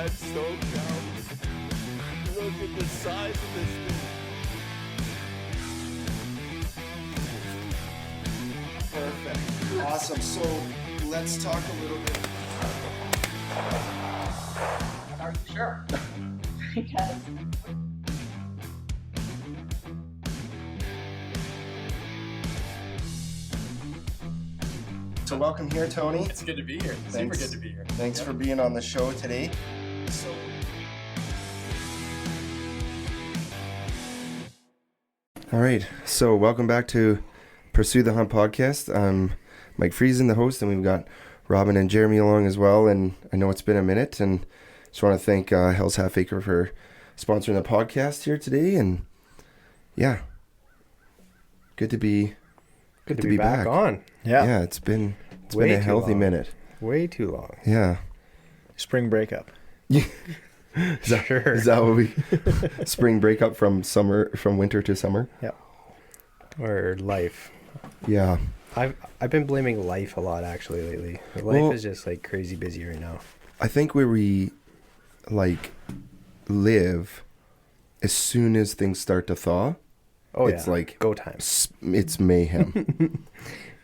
I'm stoked now. Look at the size of this thing. Perfect. Awesome. So let's talk a little bit. Are you sure? Because So welcome here, Tony. It's good to be here. Thanks. Super good to be here. Thanks for being on the show today. So all right, so welcome back to Pursue the Hunt podcast. I'm Mike Friesen, the host, and we've got Robin and Jeremy along as well. And I know it's been a minute, and just want to thank Hell's Half Acre for sponsoring the podcast here today. And yeah, good to be back on. Yeah, it's been a healthy minute. Way too long. Yeah. Spring breakup. Is that what we spring breakup from winter to summer? Yeah. Or life. Yeah. I've been blaming life a lot actually lately. Life is just like crazy busy right now. I think where we live, as soon as things start to thaw, it's like go time. It's mayhem.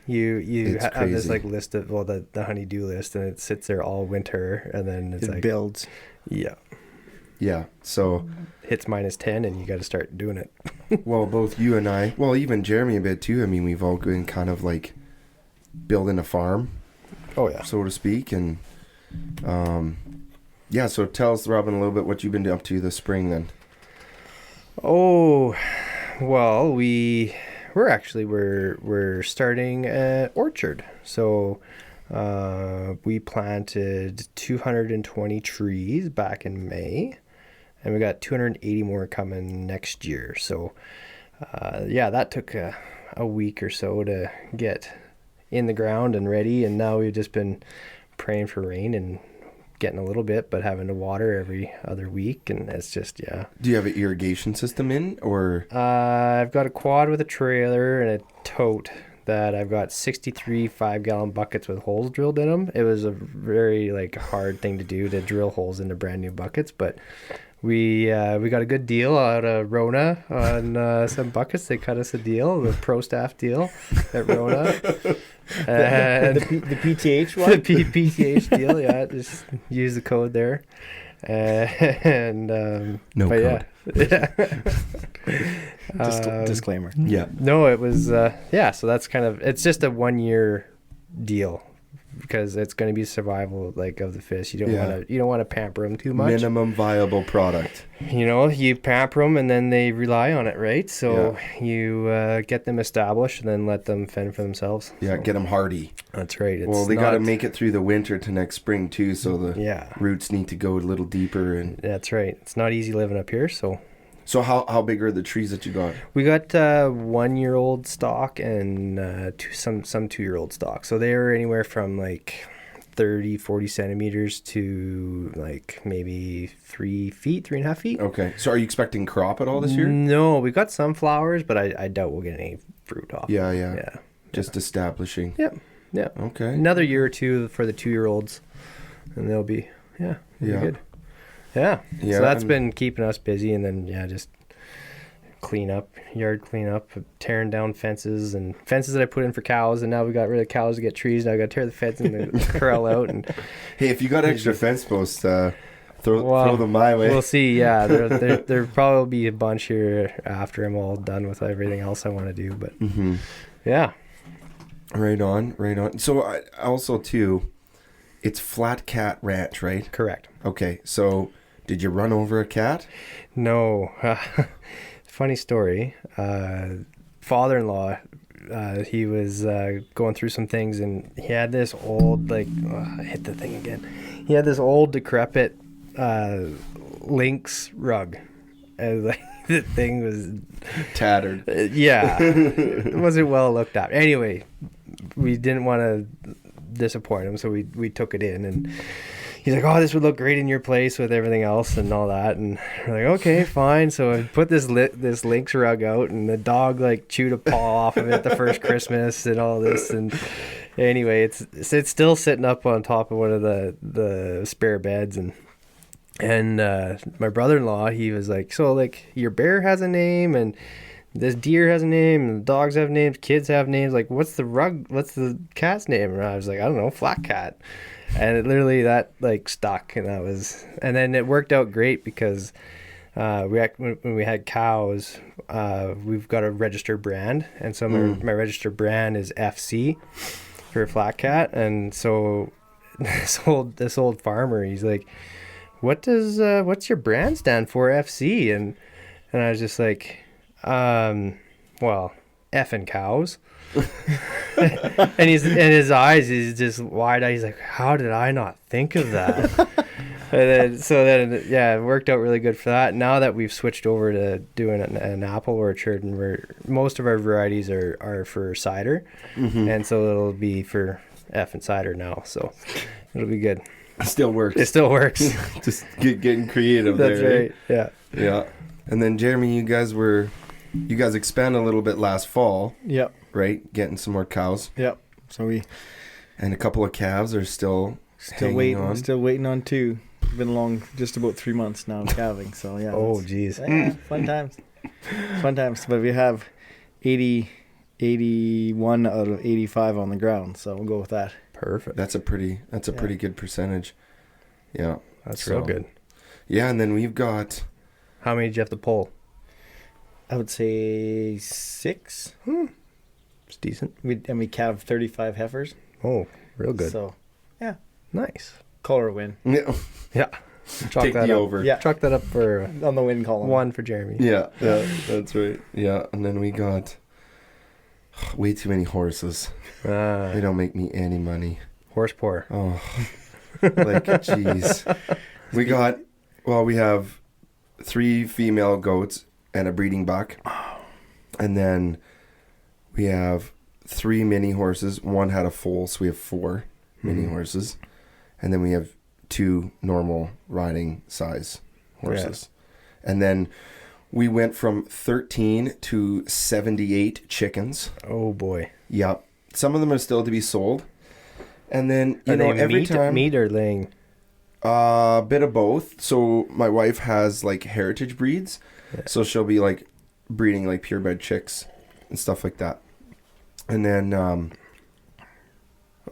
You have crazy. this like list of the honey-do list, and it sits there all winter, and then it builds. Yeah. Yeah. So hits -10 and you got to start doing it. well, both you and I, well, even Jeremy a bit too. I mean, we've all been kind of like building a farm. Oh yeah. So to speak. And yeah, so tell us, Robin, a little bit what you've been up to this spring then. Oh, well, we're starting an orchard. So we planted 220 trees back in May, and we got 280 more coming next year. So that took a week or so to get in the ground and ready, and now we've just been praying for rain and getting a little bit, but having to water every other week, and it's just Do you have an irrigation system in, or? I've got a quad with a trailer and a tote that I've got 63 5-gallon buckets with holes drilled in them. It was a very hard thing to do, to drill holes into brand new buckets, but we got a good deal out of Rona on some buckets. They cut us a deal, the pro staff deal at Rona. And the PTH one? The PTH deal, yeah. Just use the code there. And no code. Yeah. Disclaimer. Yeah. No, it was so that's it's just a 1-year deal, because it's going to be survival of the fish. You don't want to pamper them too much. Minimum viable product. You pamper them and then they rely on it, right? So you get them established and then let them fend for themselves. Yeah, get them hardy. That's right. Well, they got to make it through the winter to next spring too, so the roots need to go a little deeper. And that's right. It's not easy living up here, so. So how big are the trees that you got? We got 1-year-old stock and some 2-year-old stock. So they were anywhere from 30-40 centimeters to maybe 3 feet, 3.5 feet. Okay. So are you expecting crop at all this year? No, we got some flowers, but I doubt we'll get any fruit off. Yeah. Just establishing. Yep. Yeah. Okay. Another year or two for the 2-year-olds, and they'll be good. Yeah. So that's been keeping us busy, and then just yard cleanup, tearing down fences that I put in for cows, and now we got rid of cows to get trees. Now I got to tear the fence and the corral out. And hey, if you got extra fence posts, throw them my way. We'll see. Yeah, there'll probably be a bunch here after I'm all done with everything else I want to do. But yeah. Right on. So I also too, it's Flat Cat Ranch, right? Correct. Okay, so did you run over a cat? No. Funny story. Father-in-law, he was going through some things, and he had this old, I hit the thing again. He had this old decrepit lynx rug. And the thing was tattered. It wasn't well looked at. Anyway, we didn't want to disappoint him, so we took it in, and he's like, "Oh, this would look great in your place with everything else and all that." And we're like, "Okay, fine." So I put this lynx rug out, and the dog chewed a paw off of it the first Christmas and all this. And anyway, it's still sitting up on top of one of the spare beds, and And my brother-in-law, he was like, so like your bear has a name and this deer has a name and the dogs have names, kids have names. Like, what's the cat's name? And I was like, I don't know, Flat Cat. And it literally that like stuck, and then it worked out great because when we had cows, we've got a registered brand, and so my registered brand is FC for Flat Cat, and so this old farmer, he's like, what's your brand stand for, FC? And I was just like, well, effing cows. and his eyes, he's just wide eyed. He's like, how did I not think of that? And then it worked out really good for that. Now that we've switched over to doing an apple orchard, and most of our varieties are for cider, and so it'll be for effing cider now. So it'll be good. It still works. It still works. Just getting creative. That's there, right. Yeah. Yeah. And then Jeremy, you guys expanded a little bit last fall. Yep. Right? Getting some more cows. Yep. So and a couple of calves are still waiting. Still waiting on 2. Been along just about 3 months now calving. So yeah. Oh geez. Yeah, fun times. Fun times. But we have 81 out of 85 on the ground. So we'll go with that. Perfect. That's a pretty good percentage. Yeah. That's real good. Yeah, and then we've got, how many did you have to pull? I would say 6. It's decent. We calved 35 heifers. Oh, real good. So, yeah. Nice. Call her a win. yeah. Yeah. Take the over. Yeah. Chalk that up for On the win column. 1 for Jeremy. Yeah, that's right. Yeah, and then we got way too many horses. They don't make me any money. Horse poor. Oh, like, jeez. We have 3 female goats and a breeding buck. And then we have 3 mini horses. 1 had a foal, so we have 4 mini horses. And then we have 2 normal riding size horses. Yeah. And then we went from 13 to 78 chickens. Oh boy. Yep. Some of them are still to be sold. And then, every time... meat or laying? A bit of both. So my wife has like heritage breeds. Yeah. So she'll be like breeding like purebred chicks and stuff like that. And then,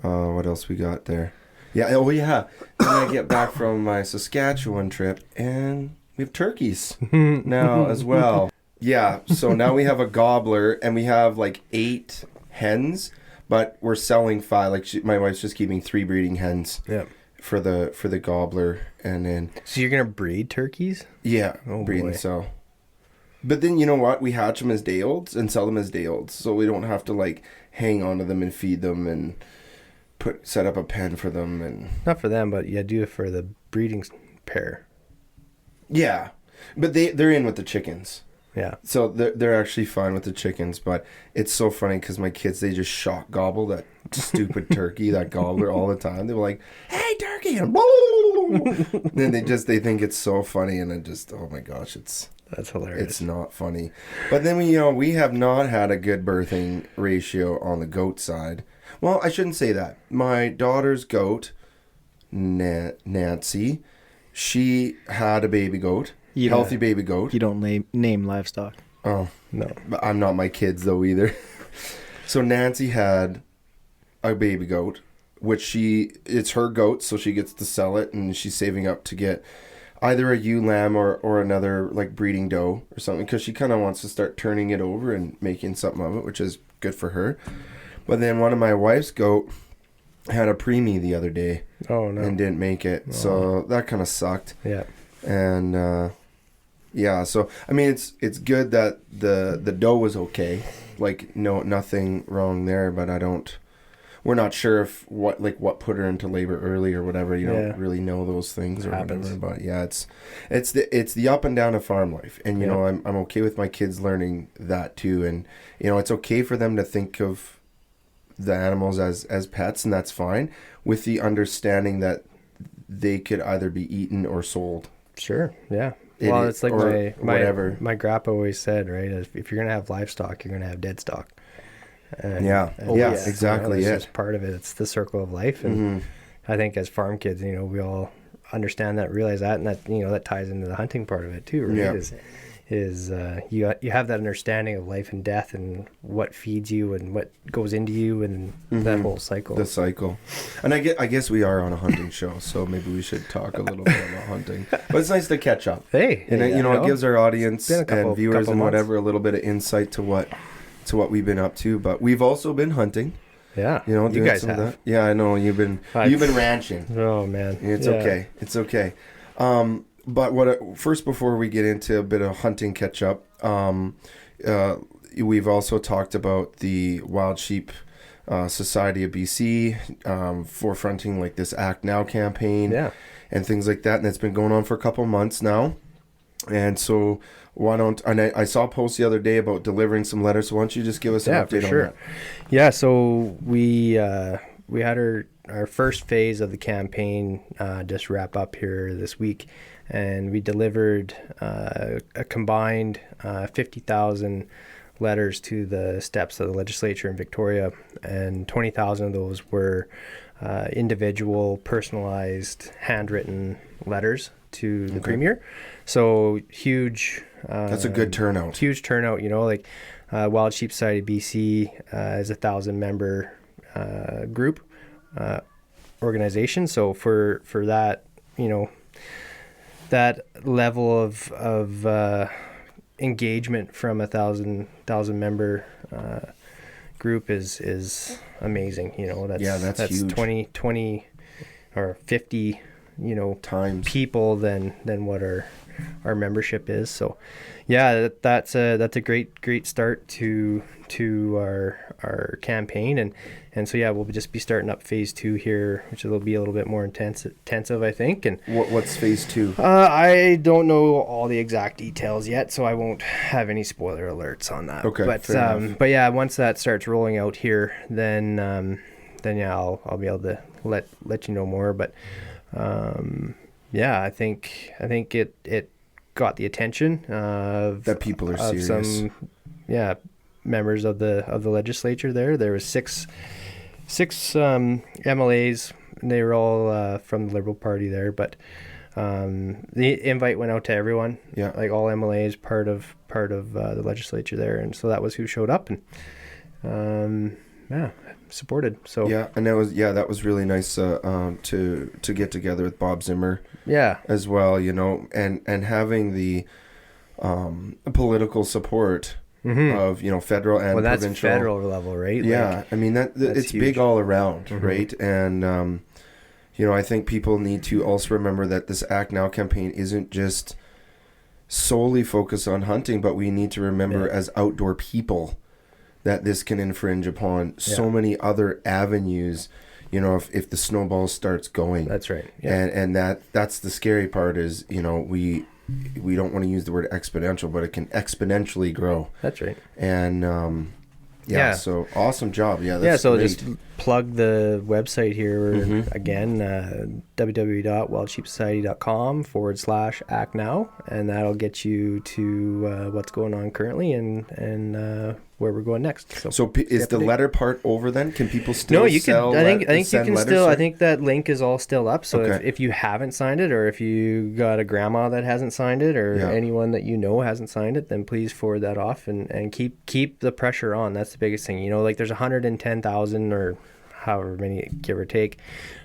what else we got there? Yeah. Oh yeah. Then I get back from my Saskatchewan trip and we have turkeys now as well. Yeah. So now we have a gobbler and we have like 8 hens, but we're selling 5. Like my wife's just keeping 3 breeding hens. Yeah. For the gobbler, and then... So you're going to breed turkeys? Yeah, breeding, so... But then, you know what? We hatch them as day olds and sell them as day olds, so we don't have to, like, hang on to them and feed them and set up a pen for them. And not for them, but you do it for the breeding pair. Yeah, but they're in with the chickens. Yeah. So they're actually fine with the chickens, but it's so funny because my kids, they just shock gobble that stupid turkey, that gobbler all the time. They were like, hey, turkey! And then they think it's so funny, and it just, oh my gosh, that's hilarious. It's not funny. But then we have not had a good birthing ratio on the goat side. Well, I shouldn't say that. My daughter's goat, Nancy, she had a baby goat. Healthy baby goat. You don't name livestock. Oh, no. But I'm not my kids, though, either. So Nancy had a baby goat, which it's her goat, so she gets to sell it, and she's saving up to get either a ewe lamb or another, like, breeding doe or something, because she kind of wants to start turning it over and making something of it, which is good for her. But then one of my wife's goat had a preemie the other day. Oh, no. And didn't make it, so that kind of sucked. Yeah. And... yeah, so I mean it's good that the dough was okay, like nothing wrong there, but we're not sure if what put her into labor early or whatever. You don't really know those things or whatever. But yeah, it's the up and down of farm life, and you know I'm okay with my kids learning that too, and you know it's okay for them to think of the animals as pets, and that's fine, with the understanding that they could either be eaten or sold. Sure. Yeah. Well, it's like my grandpa always said, right? If you're gonna have livestock, you're gonna have dead stock. Exactly. You know, it's just part of it. It's the circle of life, and I think as farm kids, you know, we all understand that, realize that, and that, that ties into the hunting part of it too, right? Yeah. Is you have that understanding of life and death and what feeds you and what goes into you and that whole cycle. The cycle. And I guess we are on a hunting show, so maybe we should talk a little bit about hunting. But it's nice to catch up. Hey, and it gives our audience and viewers and months. whatever a little bit of insight to what we've been up to. But we've also been hunting. Yeah, you guys some have. of that. Yeah, I know you've been ranching. Oh man, it's okay. It's okay. But first, before we get into a bit of hunting catch up, we've also talked about the Wild Sheep Society of BC forefronting like this Act Now campaign, and things like that, and it's been going on for a couple months now. And so I saw a post the other day about delivering some letters. So why don't you just give us an update on that? Yeah, so we had our first phase of the campaign just wrap up here this week, and we delivered a combined 50,000 letters to the steps of the legislature in Victoria, and 20,000 of those were individual, personalized, handwritten letters to the Premier. So huge. That's a good turnout. Huge turnout. Wild Sheep Society BC is a 1,000-member group organization. So for that, that level of engagement from a 1,000-member group is amazing. That's huge. 20 or 50 times people than what our membership is. So that's a great start to our campaign, and so we'll just be starting up phase 2 here, which will be a little bit more intensive, I think. And what's phase 2? I don't know all the exact details yet, so I won't have any spoiler alerts on that. Okay, but once that starts rolling out here, then I'll be able to let you know more. But I think it got the attention of that people are serious. Some members of the legislature there. There was six MLAs, and they were all from the Liberal Party there. But the invite went out to everyone. Yeah, like all MLAs, part of the legislature there, and so that was who showed up, and supported. So and that was really nice to get together with Bob Zimmer as well, and having the political support of federal and that's provincial. Federal level, right? I mean that's it's huge. Big all around, right? And I think people need to also remember that this Act Now campaign isn't just solely focused on hunting, but we need to remember as outdoor people that this can infringe upon so many other avenues, if the snowball starts going. That's right. And that's the scary part is, we don't want to use the word exponential, but it can exponentially grow. That's right. And so awesome job. So great. Just plug the website here again, www.wildsheepsociety.com/Act Now, and that'll get you to what's going on currently and where we're going next. So is the letter part over then? Can people still? No, you can. I think you can still. Right? I think that link is all still up. So if you haven't signed it, or if you got a grandma that hasn't signed it, or anyone that hasn't signed it, then please forward that off and keep the pressure on. That's the biggest thing. There's 110,000 or however many, give or take,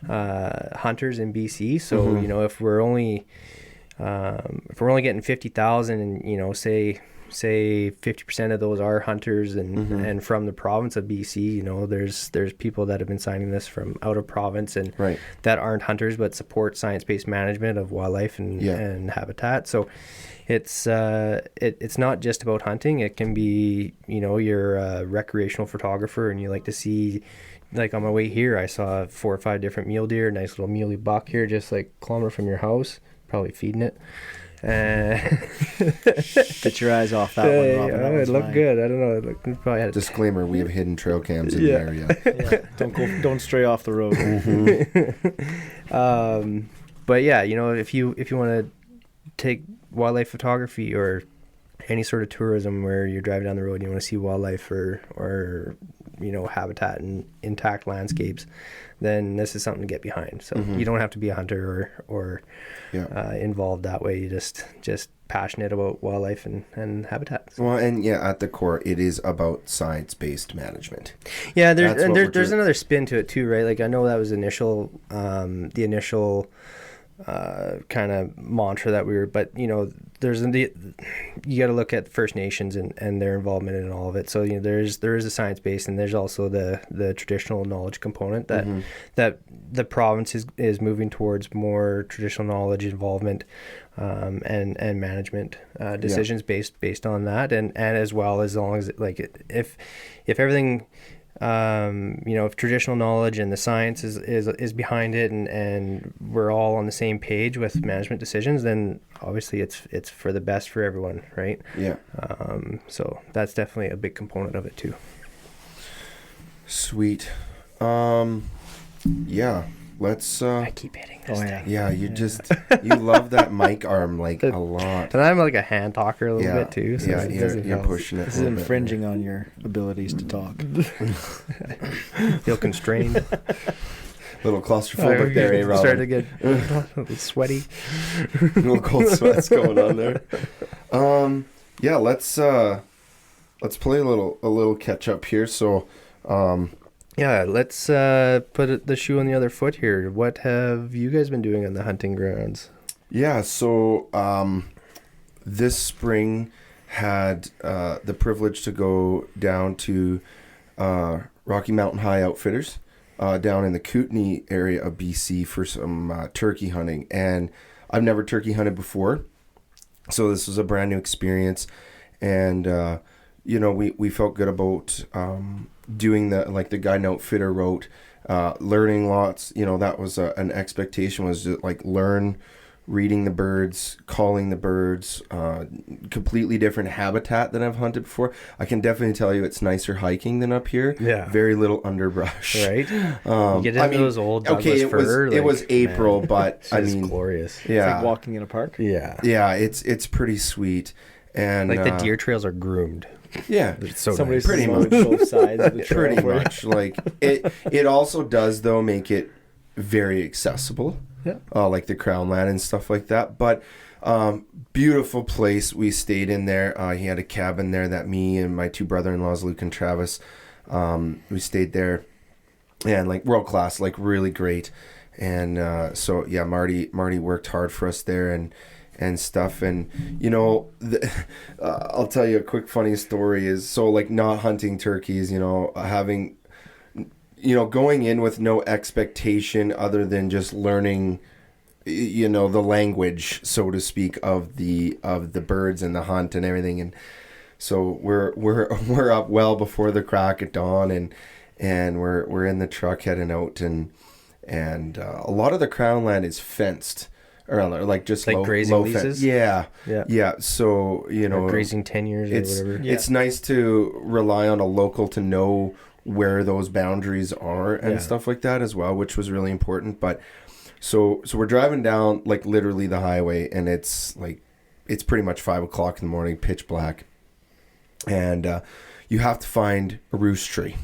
hunters in BC. So if we're only getting 50,000, and say 50% of those are hunters and from the province of BC, there's people that have been signing this from out of province and that aren't hunters but support science-based management of wildlife and habitat. So it's not just about hunting. It can be, you're a recreational photographer and you like to see, like on my way here, I saw 4 or 5 different mule deer, nice little muley buck here, just like a kilometer from your house, probably feeding it. Get your eyes off that one, Robin. It looked good. I don't know. Probably had disclaimer: we have hidden trail cams in the area. Don't stray off the road. But if you want to take wildlife photography or any sort of tourism where you're driving down the road and you want to see wildlife or habitat and intact landscapes, then this is something to get behind. So you don't have to be a hunter or involved that way. You just passionate about wildlife and habitats. Well, and at the core, it is about science-based management. Yeah, there's another spin to it too, right? Like I know that was the initial kind of mantra that we were, but you know, you got to look at First Nations and their involvement in all of it. So you know, there is a science base, and there's also the traditional knowledge component that the province is moving towards more traditional knowledge involvement and management decisions based on that, and as well as long as like if everything. You know, if traditional knowledge and the science is behind it, and we're all on the same page with management decisions, then obviously it's for the best for everyone, right? Yeah. So that's definitely a big component of it too. Sweet. Yeah. Let's. I keep hitting this thing. Yeah, you love that mic arm like a lot. And I'm like a hand talker a little bit too. So you're pushing it. This is infringing on your abilities to talk. Feel constrained. A little claustrophobic there, Robin? Started to get a little sweaty. Little cold sweats going on there. Yeah, let's play a little catch up here. So, yeah, let's put the shoe on the other foot here. What have you guys been doing on the hunting grounds? Yeah, so this spring had the privilege to go down to Rocky Mountain High Outfitters down in the Kootenay area of BC for some turkey hunting. And I've never turkey hunted before, so this was a brand new experience. And, you know, we felt good about doing the guide and outfitter wrote, learning lots. You know, that was an expectation, was to like learn reading the birds, calling the birds, completely different habitat than I've hunted before. I can definitely tell you it's nicer hiking than up here. Yeah. Very little underbrush. Right? You get into those old Douglas fir. It was April, man, but I mean, glorious. Yeah. It's like walking in a park. Yeah. Yeah, it's pretty sweet. And like the deer trails are groomed. Yeah, it's so somebody's nice. Pretty much both sides of the trail. Pretty much. Like it also does though make it very accessible. Yeah. Like the Crown Land and stuff like that. But beautiful place. We stayed in there. He had a cabin there that me and my two brother-in-laws, Luke and Travis, we stayed there, and like world class, like really great. And so yeah, Marty worked hard for us there and stuff. And you know, I'll tell you a quick funny story is, so like not hunting turkeys, you know, having, you know, going in with no expectation other than just learning, you know, the language, so to speak, of the birds and the hunt and everything. And so we're up well before the crack of dawn, and we're in the truck heading out, and a lot of the Crown Land is fenced around, like just like low, grazing low leases. Yeah. So you know, or grazing tenures or whatever. It's nice to rely on a local to know where those boundaries are and stuff like that as well, which was really important. But so we're driving down like literally the highway, and it's pretty much 5 o'clock in the morning, pitch black, and you have to find a roost tree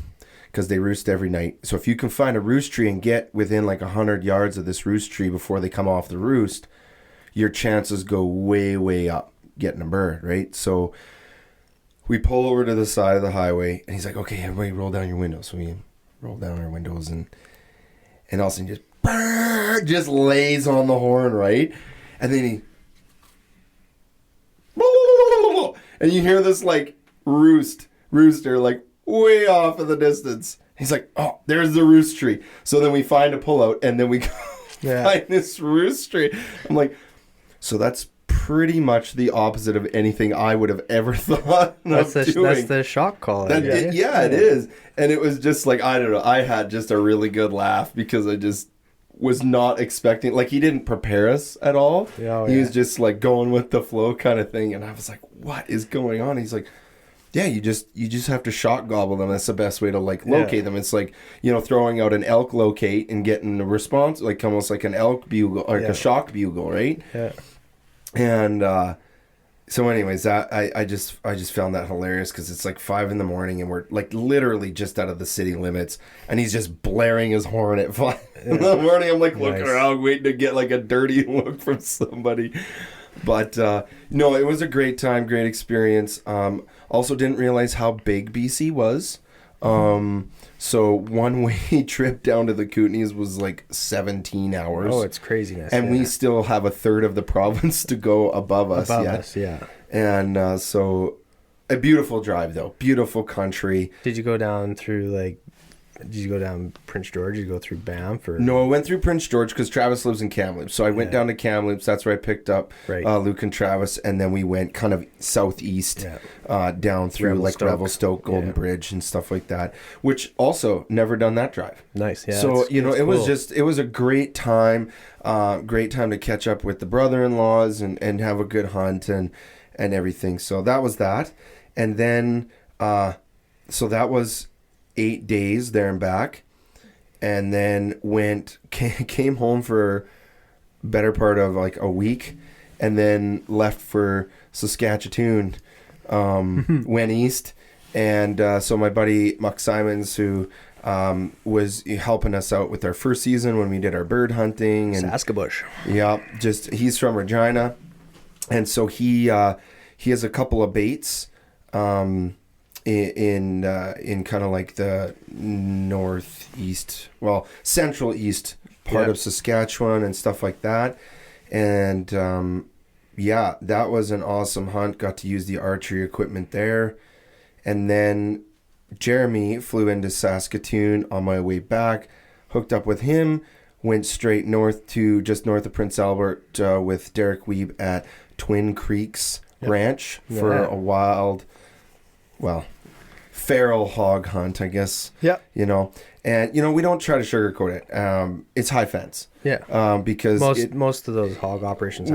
because they roost every night. So if you can find a roost tree and get within like 100 yards of this roost tree before they come off the roost, your chances go way up getting a bird, right? So we pull over to the side of the highway, and he's like, okay, everybody roll down your windows. So we roll down our windows, and all of a sudden just lays on the horn, right? And then and you hear this like rooster like way off in the distance. He's like, oh, there's the roost tree. So then we find a pullout, and then we go find this roost tree. I'm like, so that's pretty much the opposite of anything I would have ever thought of doing. That's the shock collar. It is. And it was just like, I don't know, I had just a really good laugh because I just was not expecting, like, he didn't prepare us at all. He was just like going with the flow kind of thing. And I was like, what is going on? He's like, yeah, you just have to shock gobble them. That's the best way to like locate them. It's like, you know, throwing out an elk locate and getting a response, like almost like an elk bugle, like a shock bugle, right? Yeah. And So anyways, I just found that hilarious because it's like 5 a.m. and we're like literally just out of the city limits, and he's just blaring his horn at 5 in the morning. I'm like looking around, waiting to get like a dirty look from somebody. But no, it was a great time, great experience. Also didn't realize how big BC was. So one way trip down to the Kootenays was like 17 hours. Oh, it's craziness. And we still have a third of the province to go above us yet. Yeah. And so a beautiful drive though. Beautiful country. Did you go down through did you go down Prince George? Did you go through Banff? Or? No, I went through Prince George because Travis lives in Kamloops. So I went down to Kamloops. That's where I picked up Luke and Travis. And then we went kind of southeast down through Revelstoke, Golden Bridge and stuff like that. Which also never done that drive. Nice, yeah. So, it was a great time. Great time to catch up with the brother-in-laws and have a good hunt and everything. So that was that. And then, so that was 8 days there and back, and then came home for better part of like a week, and then left for Saskatchewan, went east, and so my buddy Muck Simons, who was helping us out with our first season when we did our bird hunting and Saskabush. Yeah, he's from Regina, and so he has a couple of baits. In kind of like the central east part of Saskatchewan and stuff like that. And that was an awesome hunt. Got to use the archery equipment there. And then Jeremy flew into Saskatoon on my way back, hooked up with him, went straight north to just north of Prince Albert with Derek Weeb at Twin Creeks Ranch for a feral hog hunt, I guess. Yeah. And we don't try to sugarcoat it. It's high fence. Yeah. Because most of those hog operations.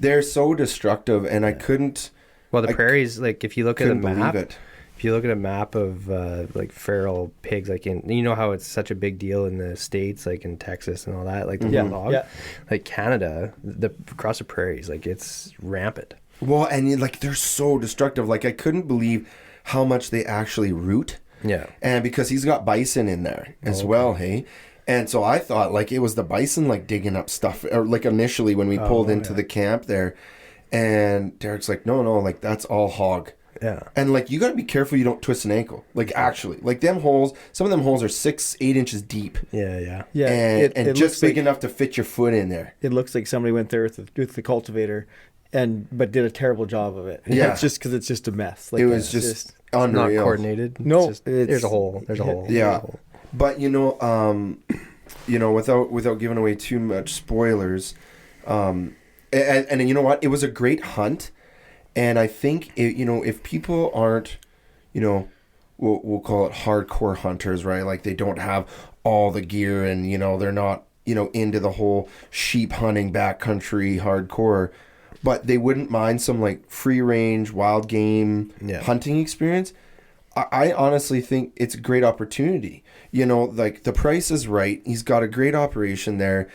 They're so destructive, and I couldn't. Well, the prairies, like if you look at a map, if you look at a map of like feral pigs, like how it's such a big deal in the States, like in Texas and all that, like the hog, like Canada, across the prairies, like it's rampant. Well, and they're so destructive. Like I couldn't believe how much they actually root. Yeah. And because he's got bison in there as well, hey. And so I thought like it was the bison like digging up stuff, or like initially when we pulled into the camp there, and Derek's like, no, like that's all hog. Yeah. And like you got to be careful you don't twist an ankle. Like actually, like them holes, some of them holes are 6-8 inches deep. Yeah. And just big enough to fit your foot in there. It looks like somebody went there with the cultivator. But did a terrible job of it. Yeah, it's just because it's just a mess. Like, it was just unreal. Not coordinated. No, there's a hole. There's a hole. Yeah, but without giving away too much spoilers, and you know what, it was a great hunt, and I think if people aren't, we'll call it hardcore hunters, right? Like they don't have all the gear, and they're not into the whole sheep hunting backcountry hardcore. But they wouldn't mind some like free range wild game hunting experience. I honestly think it's a great opportunity. Like the price is right. He's got a great operation there.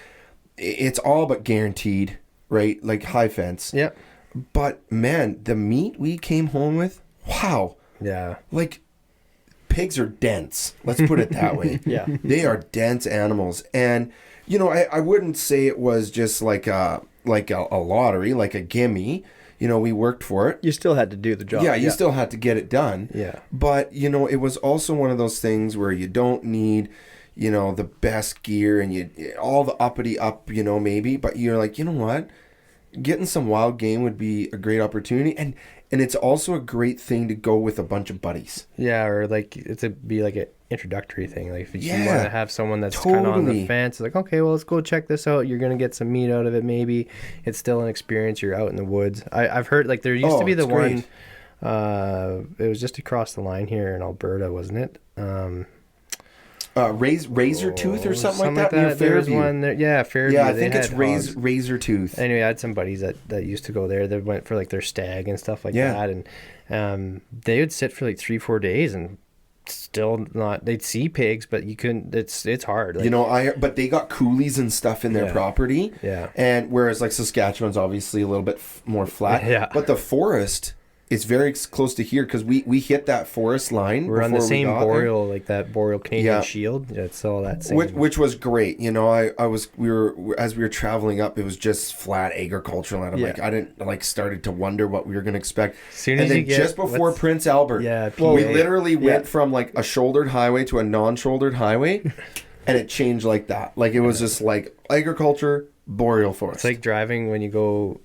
It's all but guaranteed, right? Like high fence. Yeah. But man, the meat we came home with, wow. Yeah. Like pigs are dense. Let's put it that way. Yeah. They are dense animals. And, I wouldn't say it was just like a lottery, like a gimme. We worked for it. You still had to do the job. Yeah, you still had to get it done. Yeah. But, it was also one of those things where you don't need, the best gear and all the uppity up, maybe. But you're like, you know what? Getting some wild game would be a great opportunity. And it's also a great thing to go with a bunch of buddies. Yeah, or like it'd be like an introductory thing. Like if you want to have someone that's kind of on the fence, like, okay, well, let's go check this out. You're going to get some meat out of it, maybe. It's still an experience. You're out in the woods. I've heard, like, there used to be the one, it was just across the line here in Alberta, wasn't it? Razor Tooth or something like that near There's Fairview. one there. Yeah, Fairview. Yeah, I think it's Razor Tooth. Anyway, I had some buddies that used to go there. They went for like their stag and stuff like that, and they would sit for like 3-4 days and still not. They'd see pigs, but you couldn't. It's hard. Like, You know, but they got coulees and stuff in their Yeah. property. Yeah. And whereas like Saskatchewan's obviously a little bit more flat. Yeah. But the forest is very close to here because we hit that forest line. we're on the before we same got there. boreal, like that boreal Canadian Yeah. shield. It's all that same. Which was great, you know. We were as we were traveling up, it was just flat agricultural, and I'm Yeah. like, I didn't like started to wonder what we were gonna expect. Soon And as then you get just before what's- Prince Albert, Yeah, we PA. literally went Yeah. from like a shouldered highway to a non-shouldered highway, and it changed like that. Like it was just like agriculture, boreal forest. It's like driving when you go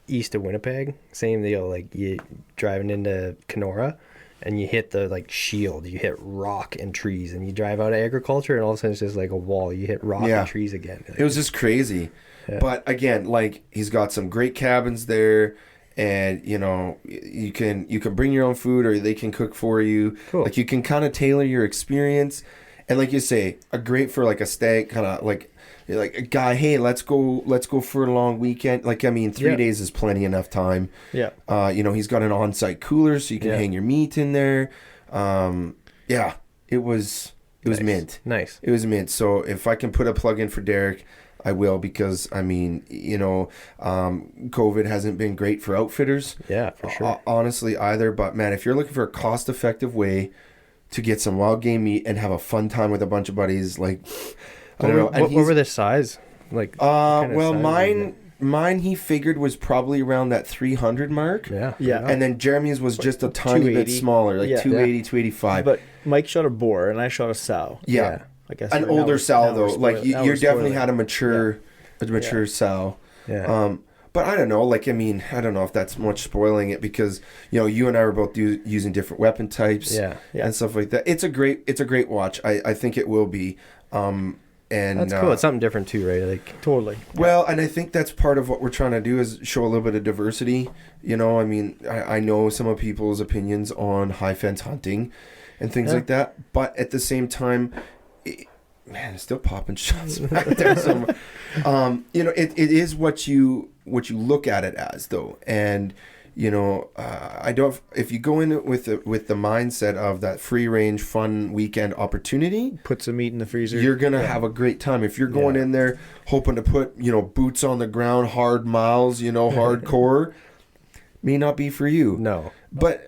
east of Winnipeg. Same deal. Like you driving into Kenora, and you hit the like shield. You hit rock and trees, and you drive out of agriculture, and all of a sudden it's just like a wall. You hit rock Yeah. and trees again. Like, It was just crazy. Yeah. But again, like he's got some great cabins there, and you know you can bring your own food or they can cook for you. Cool. Like you can kind of tailor your experience, and like you say, a great for like a stay kind of like a guy. Hey, let's go for a long weekend. Like I mean, 3 Yeah. days is plenty enough time. Yeah. You know, he's got an on-site cooler so you can Yeah. hang your meat in there. Yeah, it was nice. mint. Nice. It was mint. So if I can put a plug in for Derek, I will, because I mean, you know, COVID hasn't been great for outfitters. Yeah, for sure. Honestly, either. But man, if you're looking for a cost-effective way to get some wild game meat and have a fun time with a bunch of buddies, like I don't know. And What he's, were the size? Like, what kind of well, size was mine he figured was probably around that 300 mark. it? Yeah. Yeah. And then Jeremy's was just a tiny bit 280. smaller, like Yeah. 280, 285. But Mike shot a boar and I shot a sow. yeah. I guess An now older we're- sow now we're though. Like spoil- you now we're definitely spoiling. had a mature sow. Yeah. But I don't know. Like I mean, I don't know if that's much spoiling it, because you know you and I were both using different weapon types. Yeah. Yeah. And stuff like that. It's a great watch. I think it will be. And That's cool. It's something different too, right? Like, Totally. well, and I think that's part of what we're trying to do, is show a little bit of diversity. You know, I mean, I know some of people's opinions on high fence hunting and things Yeah. like that, but at the same time, man, it's still popping shots back there. You know, it is what you look at it as, though, and you know, I don't. If you go in with the mindset of that free range, fun weekend opportunity, Put some meat in the freezer. you're gonna have a great time. If you're going Yeah. in there hoping to put, you know, boots on the ground, hard miles, you know, hardcore, may not be for you. no. But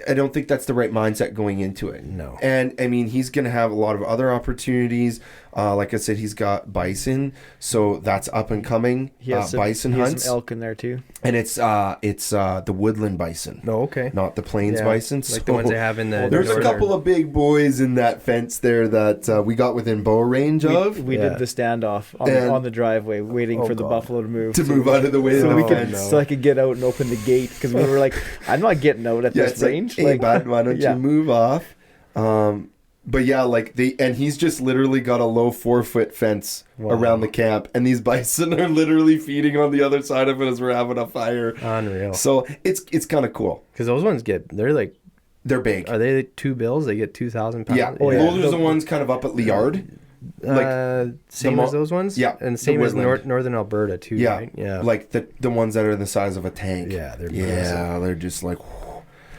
I don't think that's the right mindset going into it. No. And I mean, he's gonna have a lot of other opportunities. Like I said, he's got bison, so that's up and coming. He has some, Bison he has hunts, some elk in there too. and it's the woodland bison, No, okay. not the plains Yeah. bison. Like the ones they have in the. There's a northern- couple of big boys in that fence there that we got within bow range of We Yeah. did the standoff And- on the driveway, waiting Oh, for the God. buffalo to move. to move out of the way so of we the could, fence. so I could get out and open the gate, because we were like, I'm not getting out at Yeah, this it's like, range. hey, bud, why don't yeah. you move off? But yeah, like and he's just literally got a low 4-foot fence Wow. around the camp, and these bison are literally feeding on the other side of it as we're having a fire. Unreal. So it's kind of cool. Because those ones they're like, They're big. are they like 2 bills? They get 2,000 pounds. Yeah, Oh, yeah. those are the ones kind of up at Liard. Same as those ones? yeah, And the same as woodland. northern Alberta too, Yeah, right? Yeah. like the ones that are the size of a tank. Yeah, they're yeah, massive. they're just like.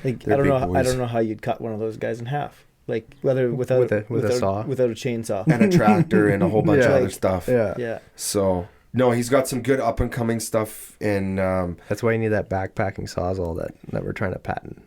Like, They're I don't big know. I boys. don't know how you'd cut one of those guys in half. Like whether without With a without, saw. without a chainsaw. And a tractor and a whole bunch of Yeah. other stuff. Yeah. Yeah. So no, he's got some good up and coming stuff, and That's why you need that backpacking sawzall that we're trying to patent.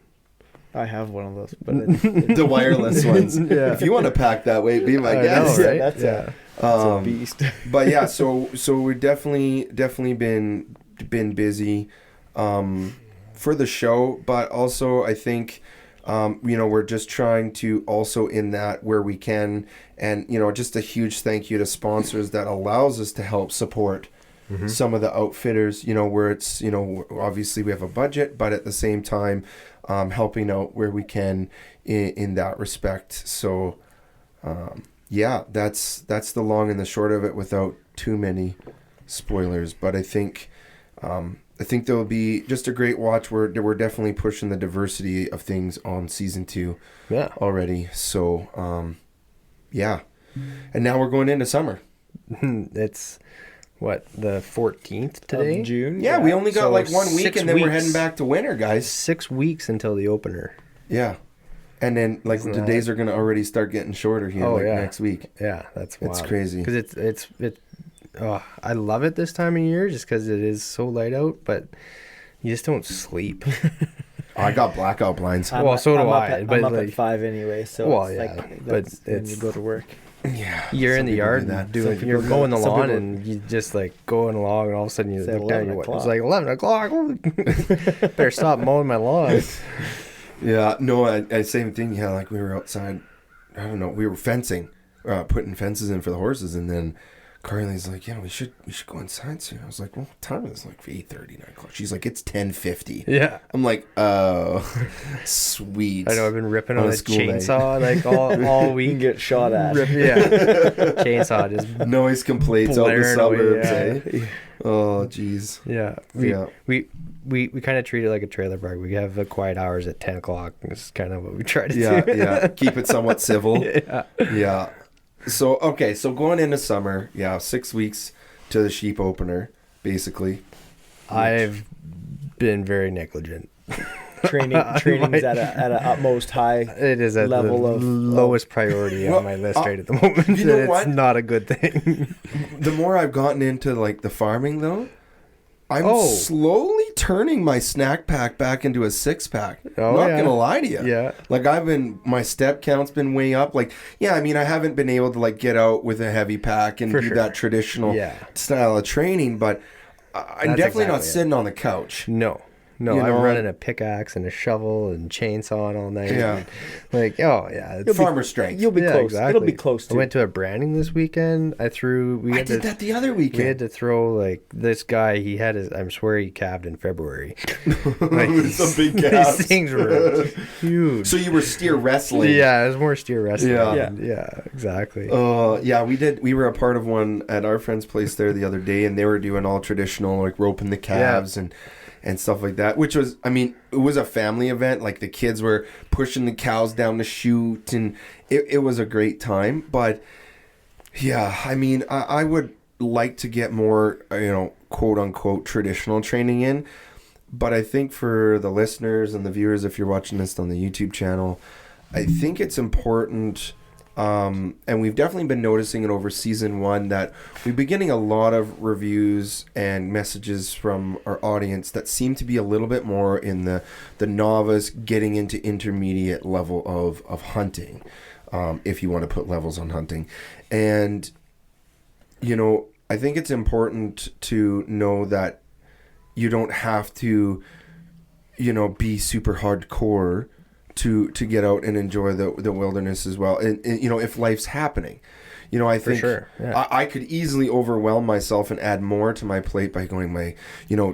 I have one of those, but it, the wireless ones. Yeah. If you want to pack that way, be my I guest. know, right? That's yeah. it's a beast. But yeah, so we've definitely been busy for the show, but also I think you know, we're just trying to also in that where we can, and you know, just a huge thank you to sponsors that allows us to help support some of the outfitters, you know, where it's, you know, obviously we have a budget, but at the same time helping out where we can in that respect. So yeah, that's the long and the short of it without too many spoilers. But I think there'll be just a great watch. We're definitely pushing the diversity of things on season 2 Yeah. already. So yeah, and now we're going into summer. It's what, the 14th today? Of June. Yeah, we only got So like 1 week, 6 and then we're weeks. heading back to winter, guys. 6 weeks until the opener. Yeah, And then like Isn't the that- days are gonna already start getting shorter here next week. Yeah, that's wild. It's crazy. Because I love it this time of year just because it is so light out, but you just don't sleep. I got blackout blinds. Well, so do I, I'm but up like- at 5 anyway, so Well, it's yeah, like but that's when you go to work. Yeah, You're some in the people yard do that. and doing, Some you're people mowing the some lawn people- and you just like going along and all of a sudden you Say look down and 11 you, it's o'clock. like 11 o'clock. Better stop mowing my lawn. Yeah, no, I same thing. Yeah, like we were outside. I don't know. We were fencing, putting fences in for the horses, and then Carly's like, "Yeah, we should go inside soon." I was like, "Well, what time is it?" Like 8:30, 9 o'clock. She's like, "It's 10:50." Yeah. I'm like, "Oh, sweet." I know I've been ripping On on a a school day. chainsaw like all You week. can get shot at. Chainsaw just Noise complaints out in the blaring away, suburbs. yeah. Eh? Oh, jeez. Yeah. We kind of treat it like a trailer park. We have the quiet hours at 10 o'clock. It's kind of what we try to Yeah, do. yeah. Keep it somewhat civil. Yeah. Yeah. So, okay. So going into summer, 6 weeks to the sheep opener, basically. I've been very negligent. Training's at a utmost high. It is at Level the of- lowest priority Well, on my list right at the moment. you know It's what? not a good thing. The more I've gotten into like the farming though, I'm Oh. slowly turning my snack pack back into a 6-pack. Oh, Not yeah. gonna lie to you. Yeah. Like my step count's been way up. Like, yeah, I mean, I haven't been able to like get out with a heavy pack and For do sure. that traditional Yeah. style of training, but I'm That's definitely not exactly it. sitting on the couch. No, You I'm know, running a pickaxe and a shovel and chainsaw all night. Yeah. And, like, oh yeah, it's, Farmer strength. You'll be yeah, close. exactly. It'll be close I to. went to a branding this weekend. We I had did to, that the other we had weekend. to throw like this guy. He had his. I swear he calved in February. Like, Some big calves. These things were huge. So you were steer wrestling. Yeah, it was more steer wrestling. Yeah. Yeah, exactly. Yeah, we did. We were a part of one at our friend's place there the other day, and they were doing all traditional, like roping the calves and stuff like that. Which was, I mean, it was a family event. Like the kids were pushing the cows down the chute, and it was a great time. But yeah, I mean, I would like to get more, quote unquote traditional training in. But I think for the listeners and the viewers, if you're watching this on the YouTube channel, I think it's important. And we've definitely been noticing it over season 1 that we've been getting a lot of reviews and messages from our audience that seem to be a little bit more in the novice getting into intermediate level of hunting, if you want to put levels on hunting. And, I think it's important to know that you don't have to, be super hardcore to get out and enjoy the wilderness as well. And if life's happening, I think sure, yeah. I could easily overwhelm myself and add more to my plate by going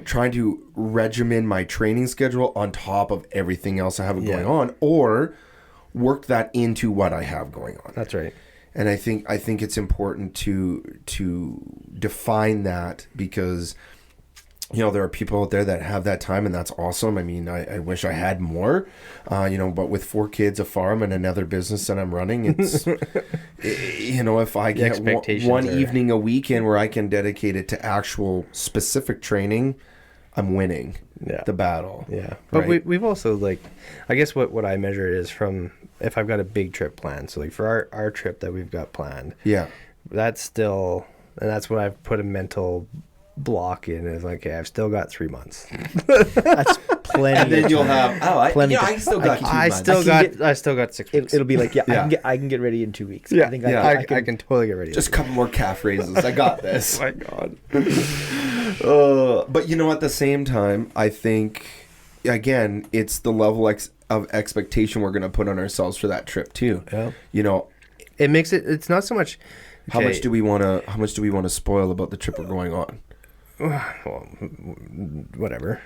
trying to regimen my training schedule on top of everything else I have going on, or work that into what I have going on. That's right. And I think it's important to define that, because there are people out there that have that time, and that's awesome. I mean, I wish I had more, but with 4 kids, a farm, and another business that I'm running, it's, if I get one evening a weekend where I can dedicate it to actual specific training, I'm winning the battle. Yeah. But right? we've also, like, I guess what I measure it is from if I've got a big trip planned. So, like, for our trip that we've got planned, Yeah. that's still, and that's what I've put a mental block in, is like, okay, I've still got 3 months. That's plenty. And then of you'll time. have, Plenty I of- still got 2 I months. still got 6 weeks. It'll be like, Yeah. I can get ready in 2 weeks. Yeah, I think I can totally get ready. Just a couple more calf raises. I got this. Oh my God. But at the same time, I think, again, it's the level of expectation we're going to put on ourselves for that trip too. Yeah. It makes it. It's not so much. How much do we want to spoil about the trip we're going on? Well, whatever.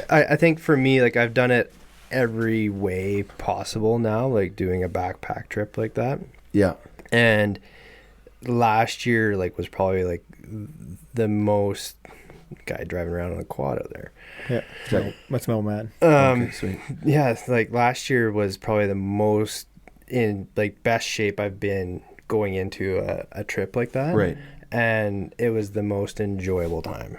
I think for me, like, I've done it every way possible now, like doing a backpack trip like that. Yeah. And last year, like, was probably like the most guy driving around on a quad out there. Yeah. That's my old man. Okay, sweet. Yeah, it's like last year was probably the most in like best shape I've been going into a trip like that. Right. And it was the most enjoyable time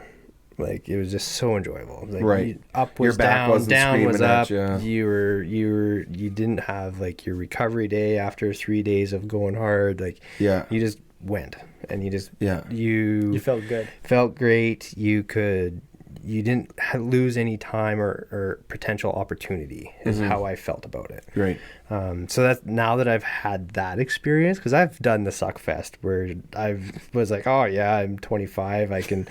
Like it was just so enjoyable. Like Right. Up Your was back down, wasn't down was screaming at up. you. You didn't have like your recovery day after 3 days of going hard. Like Yeah. you just went and you just Yeah. You felt good. felt great. You didn't lose any time or potential opportunity is how I felt about it. Right. So that's now that I've had that experience, because I've done the suck fest where I was like, oh yeah, I'm 25, I can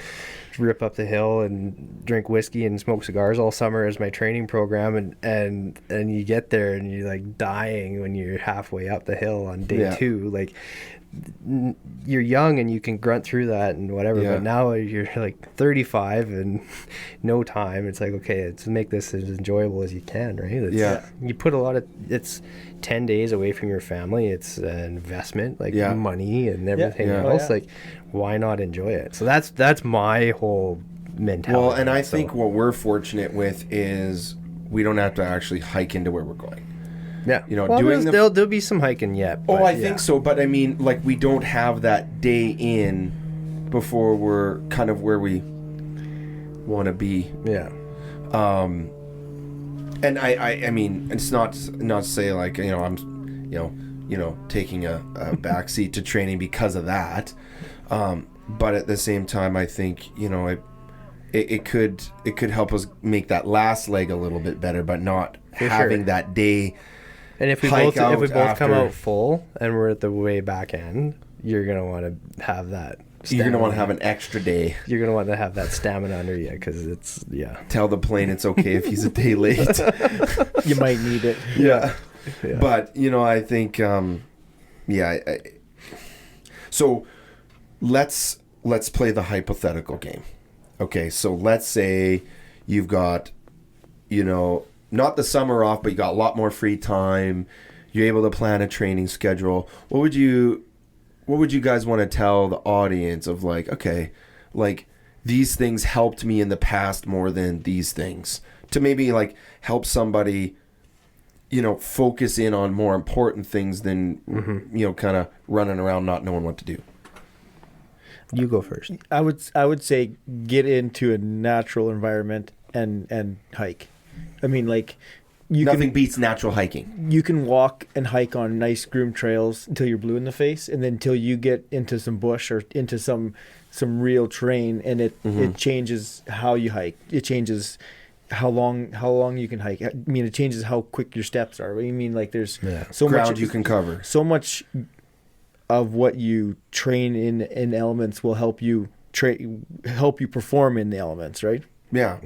rip up the hill and drink whiskey and smoke cigars all summer as my training program, and you get there and you're like dying when you're halfway up the hill on day 2. Like you're young and you can grunt through that and whatever, but now you're like 35 and no time. It's like, okay, let's make this as enjoyable as you can, right? You put it's 10 days away from your family. It's an investment, like money and everything else. Like, why not enjoy it? So that's my whole mentality. Well, and I think what we're fortunate with is we don't have to actually hike into where we're going. Yeah, you know, well, doing there'll be some hiking yet. I think so, but I mean, like, we don't have that day in before we're kind of where we want to be. Yeah. And I mean, it's not to say like, you know, I'm taking a backseat to training because of that. But at the same time, I think, you know, it could help us make that last leg a little bit better, but not having that day. And if we both come out full and we're at the way back end, you're gonna want to have that. You're gonna want to have an extra day. You're gonna want to have that stamina under you because it's Tell the plane it's okay if he's a day late. You might need it. Yeah. But you know, I think so let's play the hypothetical game. Okay, so let's say you've got, you know, not the summer off, but you got a lot more free time. You're able to plan a training schedule. What would you guys want to tell the audience of, like, okay, like, these things helped me in the past more than these things, to maybe like help somebody, you know, focus in on more important things than you know, kind of running around not knowing what to do? You go first. I would say get into a natural environment and hike. I mean, like, Nothing beats natural hiking. You can walk and hike on nice groomed trails until you're blue in the face, and then until you get into some bush or into some real terrain, and it changes how you hike. It changes how long you can hike. I mean, it changes how quick your steps are. What do you mean? Like, there's so ground much you can cover. So much of what you train in elements will help you perform in the elements, right? Yeah.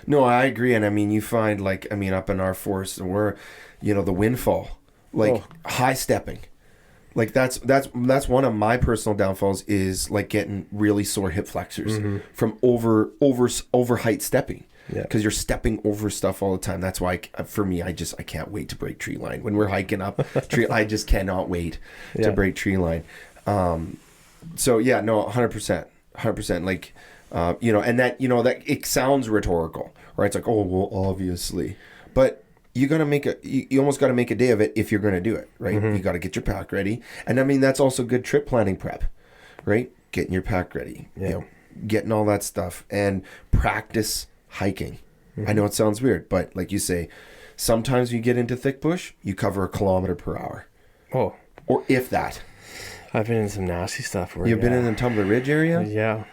No, I agree. And I mean, you find, like, I mean, up in our forest, we're, you know, the windfall, like high stepping. Like that's one of my personal downfalls, is like getting really sore hip flexors from over height stepping. Yeah. Because you're stepping over stuff all the time. That's why, for me, I can't wait to break tree line. When we're hiking up tree, I just cannot wait to break tree line. So yeah, no, 100%. Like, you know, and that, you know, that it sounds rhetorical, right? It's like, oh, well, obviously, but you almost got to make a day of it if you're going to do it, right? You got to get your pack ready. And I mean, that's also good trip planning prep, right? Getting your pack ready, you know, getting all that stuff, and practice hiking. I know it sounds weird, but like you say, sometimes you get into thick bush, you cover 1 kilometer per hour. Oh, or if that. I've been in some nasty stuff. You've been in the Tumbler Ridge area? Yeah.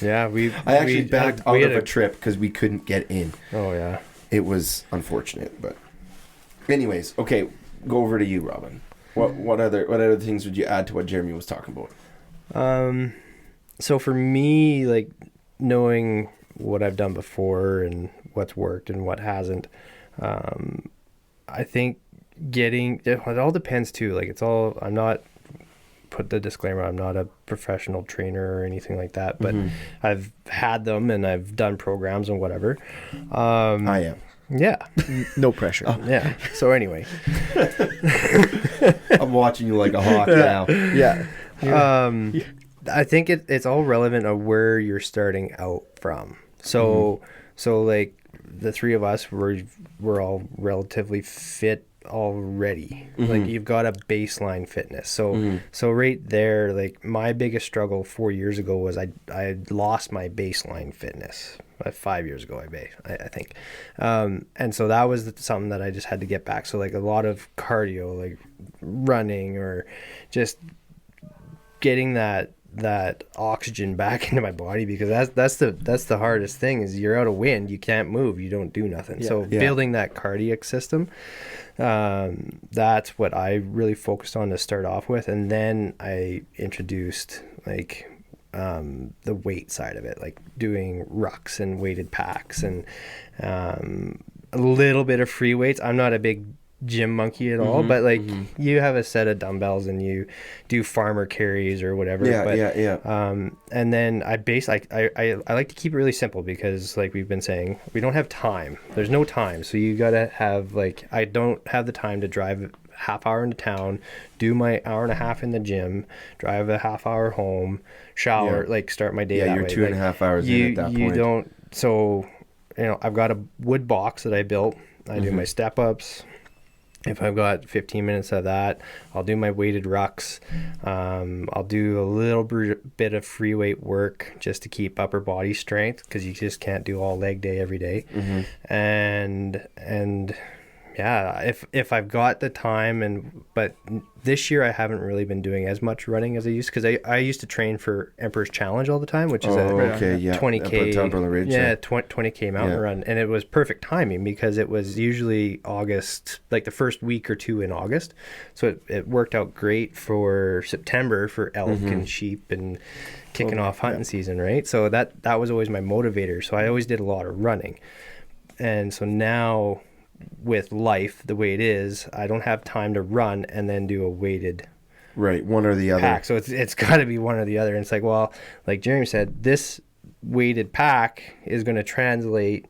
Yeah, I actually backed out of a trip because we couldn't get in. Oh, yeah. It was unfortunate, but anyways, okay, go over to you, Robin. What other things would you add to what Jeremy was talking about? So for me, like, knowing what I've done before and what's worked and what hasn't, I think it all depends too. Like, I'm not, put the disclaimer, I'm not a professional trainer or anything like that, but I've had them and I've done programs and whatever. I am. Yeah. No pressure. Yeah. So anyway. I'm watching you like a hawk now. Yeah. I think it's all relevant of where you're starting out from. So like the three of us, we're all relatively fit already. Like you've got a baseline fitness. So right there, like my biggest struggle 4 years ago was I lost my baseline fitness. 5 years ago, I think. And so that was something that I just had to get back. So like a lot of cardio, like running or just getting that oxygen back into my body, because that's the hardest thing is you're out of wind, you can't move, you don't do nothing. Building that cardiac system, that's what I really focused on to start off with, and then I introduced like the weight side of it, like doing rucks and weighted packs and a little bit of free weights. I'm not a big gym monkey at all, but like you have a set of dumbbells and you do farmer carries or whatever. And then I like to keep it really simple, because like we've been saying, we don't have time. There's no time. So you gotta have, like, I don't have the time to drive half hour into town, do my hour and a half in the gym, drive a half hour home, shower, like start my day that you're way. 2.5 hours in at that point. You don't, so I've got a wood box that I built. I do my step ups. If I've got 15 minutes of that, I'll do my weighted rucks. I'll do a little bit of free weight work just to keep upper body strength, because you just can't do all leg day every day. And yeah, if I've got the time, but this year I haven't really been doing as much running as I used, because I used to train for Emperor's Challenge all the time, which is 20K, 20K mountain run, and it was perfect timing because it was usually August, like the first week or two in August, so it worked out great for September for elk and sheep and kicking off hunting season, right? So that was always my motivator, so I always did a lot of running. And so now, with life the way it is, I don't have time to run and then do a weighted one or the other pack. So it's got to be one or the other. And it's like, well, like Jeremy said, this weighted pack is going to translate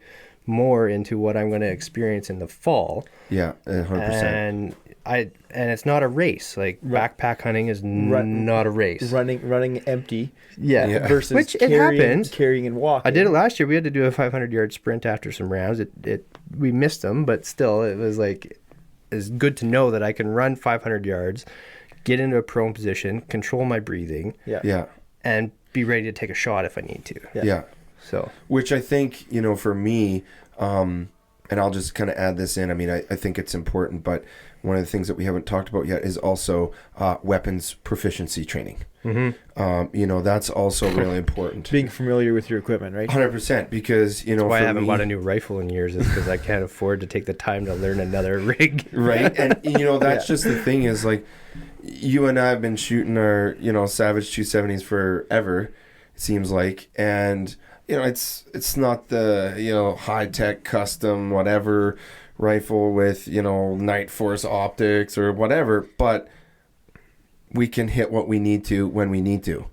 more into what I'm going to experience in the fall. 100%. And it's not a race. Like backpack hunting is not a race. Running empty. Versus which carrying and walking. I did it last year. We had to do a 500-yard sprint after some rounds. We missed them, but still, it was like, it's good to know that I can run 500 yards, get into a prone position, control my breathing, and be ready to take a shot if I need to. So, which I think, for me, and I'll just kind of add this in. I mean, I think it's important, but one of the things that we haven't talked about yet is also weapons proficiency training. That's also really important. Being familiar with your equipment, right? 100%, because, That's why I haven't bought a new rifle in years, is because I can't afford to take the time to learn another rig. Right. And, that's just the thing is, like, you and I have been shooting our, Savage 270s forever, it seems like. And, it's not the, high-tech custom whatever rifle with, Night Force optics or whatever, but we can hit what we need to when we need to.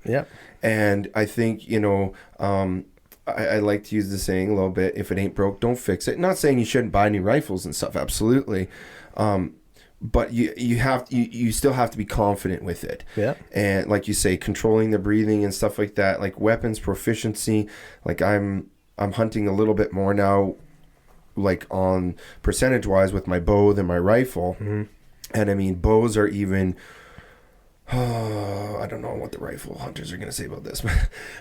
And I think, I like to use the saying a little bit, if it ain't broke, don't fix it. Not saying you shouldn't buy new rifles and stuff, absolutely. But you still have to be confident with it. And like you say, controlling the breathing and stuff like that, like weapons proficiency, like I'm hunting a little bit more now, like on percentage wise with my bow than my rifle. And I mean, bows are even, I don't know what the rifle hunters are going to say about this,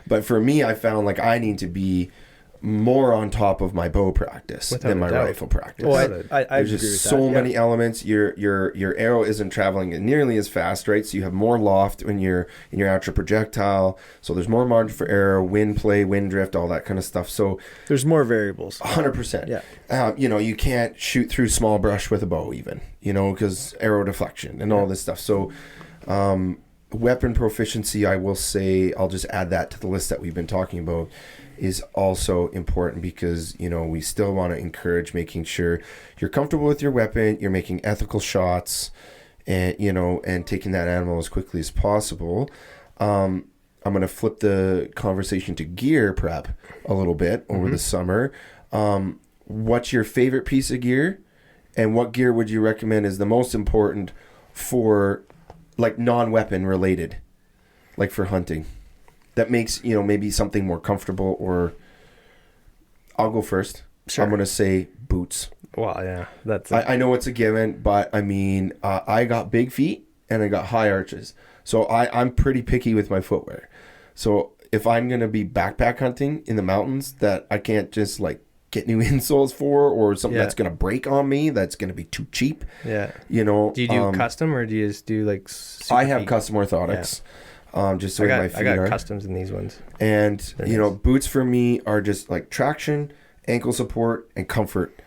but for me, I found like I need to be more on top of my bow practice than my rifle practice. Well, I There's agree just with so that. many elements. Your arrow isn't traveling nearly as fast, right? So you have more loft when you're in your actual projectile. So there's more margin for error, wind play, wind drift, all that kind of stuff. So there's more variables. 100%. You can't shoot through small brush with a bow even, because arrow deflection and all this stuff. So weapon proficiency, I will say, I'll just add that to the list that we've been talking about, is also important, because we still want to encourage making sure you're comfortable with your weapon, you're making ethical shots, and and taking that animal as quickly as possible. I'm going to flip the conversation to gear prep a little bit over the summer. What's your favorite piece of gear, and what gear would you recommend is the most important for like non-weapon related, like for hunting, that makes maybe something more comfortable? Or I'll go first. Sure. I'm gonna say boots. Well, yeah, that's I know it's a given, but I mean, I got big feet and I got high arches. So I'm pretty picky with my footwear. So if I'm going to be backpack hunting in the mountains that I can't just like get new insoles for, or something that's going to break on me, that's going to be too cheap. Yeah. You know, Do you do custom, or do you just do like super I have feet? custom orthotics. Just the way my feet I got are. customs in these ones. And, They're you know, nice. boots for me are just like traction, ankle support, and comfort.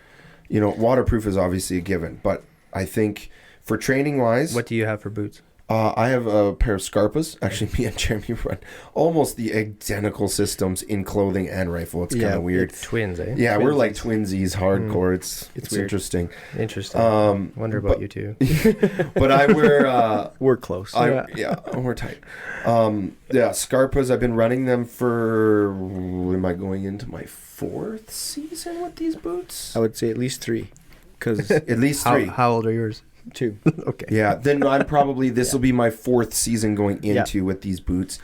You know, waterproof is obviously a given, but I think for training wise, What do you have for boots? I have a pair of Scarpas. Actually, me and Jeremy run almost the identical systems in clothing and rifle. It's kind of weird. It's twins, eh? Yeah, we're like twinsies, hardcore. It's weird. interesting. Interesting. Wonder about you two. But I wear We're close. yeah, we're tight. Yeah, Scarpas. I've been running them for. Am I going into my 4th season with these boots? I would say at least 3, because At least 3. How old are yours? 2. Okay. Yeah, then I'm probably this will be my 4th season going into with these boots,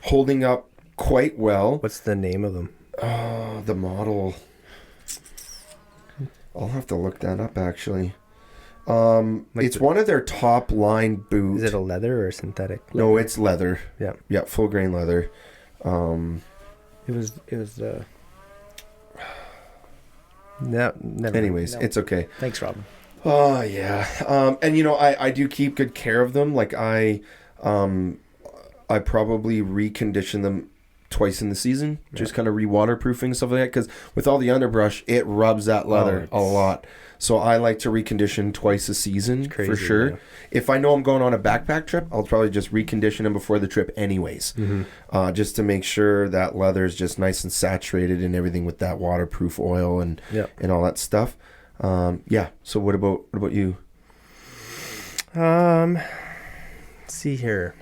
holding up quite well. What's the name of them? The model. I'll have to look that up actually. It's one of their top line boots. Is it a leather or synthetic? No, it's leather. Yeah. Yeah, full grain leather. It was. No, never. Anyways, No. it's okay. Thanks, Robin. Oh yeah. And you know, I do keep good care of them. Like I probably recondition them twice in the season, just kind of re-waterproofing stuff like that. Because with all the underbrush, it rubs that leather a lot. So I like to recondition twice a season crazy, for sure. yeah. If I know I'm going on a backpack trip, I'll probably just recondition them before the trip anyways. Just to make sure that leather is just nice and saturated and everything with that waterproof oil and all that stuff. Yeah. So what about you? Let's see here.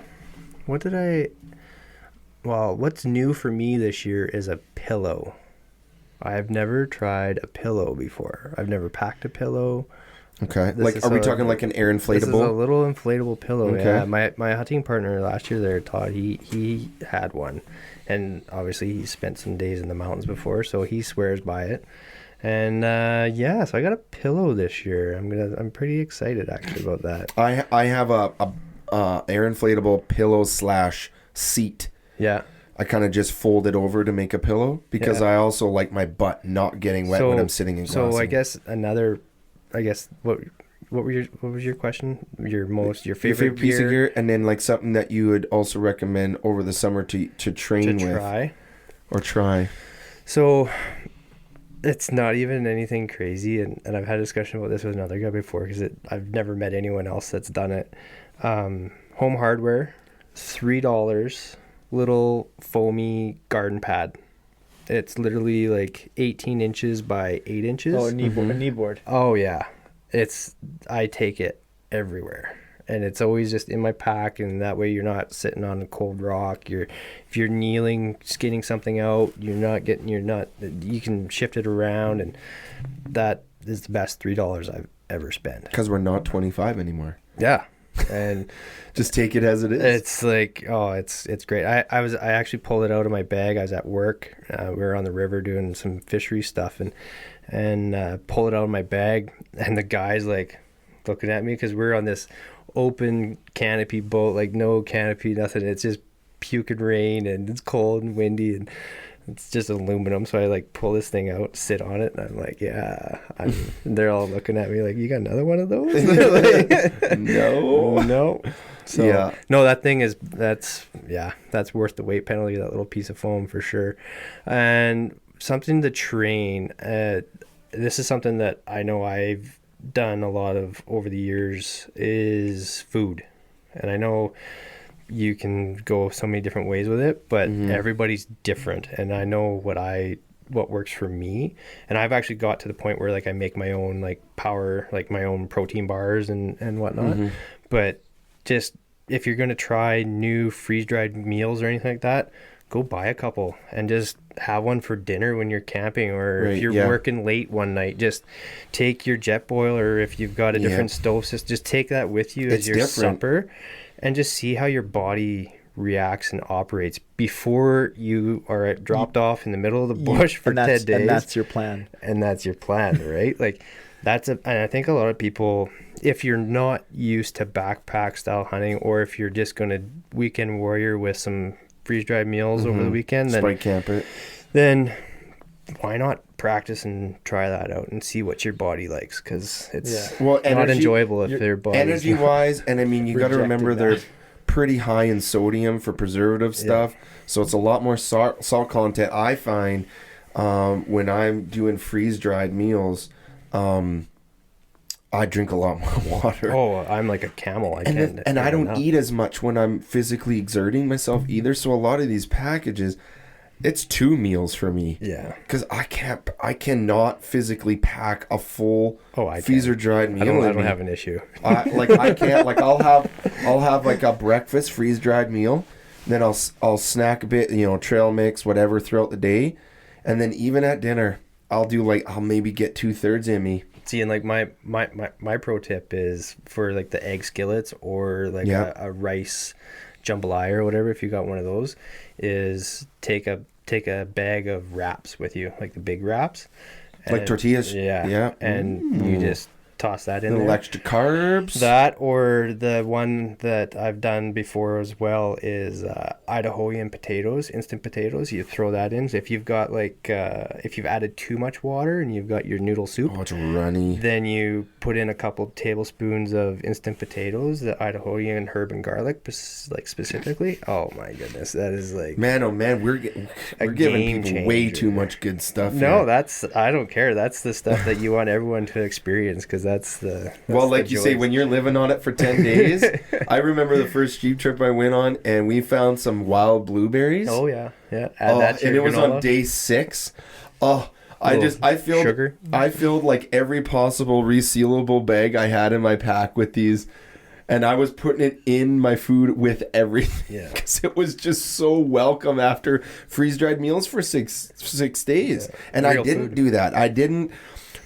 What's new for me this year is a pillow. I've never tried a pillow before. I've never packed a pillow. Okay. This is Are we a- talking like an air This is a inflatable? little inflatable pillow. Okay. Yeah, my hunting partner last year there, Todd, he had one, and obviously he spent some days in the mountains before, so he swears by it. And so I got a pillow this year. I'm pretty excited actually about that. I have a air inflatable pillow / seat. Yeah. I kind of just fold it over to make a pillow because I also like my butt not getting wet when I'm sitting in glassing. So I guess what was your question? Your favorite piece of gear, and then like something that you would also recommend over the summer to train with try. or try. So it's not even anything crazy, and I've had a discussion about this with another guy before because I've never met anyone else that's done it. Home Hardware, $3, little foamy garden pad. It's literally like 18 inches by 8 inches. Oh, a knee board. Oh yeah, I take it everywhere, and it's always just in my pack, and that way you're not sitting on a cold rock. If you're kneeling, skinning something out, you can shift it around, and that is the best $3 I've ever spent. Because we're not 25 anymore. Yeah, and just take it as it is. it's like it's great. I actually pulled it out of my bag. I was at work. We were on the river doing some fishery stuff, and pull it out of my bag, and the guy's like looking at me because we're on this open canopy boat, like no canopy, nothing. It's just puking rain, and it's cold and windy, and it's just aluminum. So I like pull this thing out, sit on it, and I'm like, and they're all looking at me like, you got another one of those? Like, no. So no, that thing that's worth the weight penalty, that little piece of foam for sure. And something to train, this is something that I know I've done a lot of over the years, is food. And I know you can go so many different ways with it, but everybody's different, and I know what works for me. And I've actually got to the point where like I make my own like power, like my own protein bars and whatnot. But just if you're going to try new freeze-dried meals or anything like that, go buy a couple and just have one for dinner when you're camping, or if you're working late one night, just take your jet boil, or if you've got a different stove system, just take that with you as your supper, and just see how your body reacts and operates before you are dropped off in the middle of the bush for 10 days. And that's your plan. And that's your plan, right? Like And I think a lot of people, if you're not used to backpack style hunting, or if you're just going to weekend warrior with some freeze-dried meals over the weekend, Spike camp it. then why not practice and try that out and see what your body likes? Because it's not enjoyable if their body energy-wise, and I mean, you got to remember they're pretty high in sodium for preservative stuff, so it's a lot more salt content. I find when I'm doing freeze-dried meals, I drink a lot more water. Oh, I'm like a camel. I don't eat as much when I'm physically exerting myself either. So a lot of these packages, it's 2 meals for me. Yeah. Because I cannot physically pack a full freezer dried meal. I don't have an issue. I can't. Like I'll have like a breakfast freeze dried meal, then I'll snack a bit, trail mix, whatever throughout the day, and then even at dinner, I'll maybe get 2/3 in me. See, and like my pro tip is for like the egg skillets or like a rice jambalaya or whatever, if you got one of those, is take a bag of wraps with you, like the big wraps, like tortillas. Yeah. And you just toss that in little there. Extra carbs. That, or the one that I've done before as well is Idahoan potatoes, instant potatoes. You throw that in. So if you've got if you've added too much water and you've got your noodle soup, it's runny. Then you put in a couple tablespoons of instant potatoes, the Idahoan herb and garlic, specifically. Oh my goodness, that is like man, oh man, we're giving people changer. Way too much good stuff. No, I don't care. That's the stuff that you want everyone to experience, because that's like you say, when you're living on it for 10 days. I remember the first Jeep trip I went on, and we found some wild blueberries. Oh yeah. Add that to and it was on day 6. I filled like every possible resealable bag I had in my pack with these, and I was putting it in my food with everything, because it was just so welcome after freeze-dried meals for six days. And I didn't do that. I didn't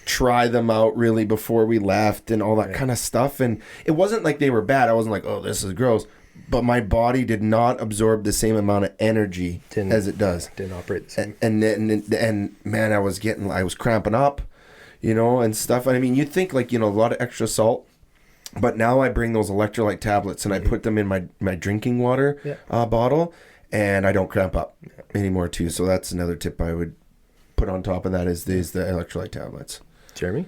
try them out really before we left and all that kind of stuff, and it wasn't like they were bad. I wasn't like, oh, this is gross, but my body did not absorb the same amount of energy as it does. Didn't operate the same. And man, I was cramping up, and stuff. I mean, you'd think like, a lot of extra salt, but now I bring those electrolyte tablets and I put them in my drinking water bottle, and I don't cramp up anymore too. So that's another tip I would put on top of that is the electrolyte tablets. Jeremy?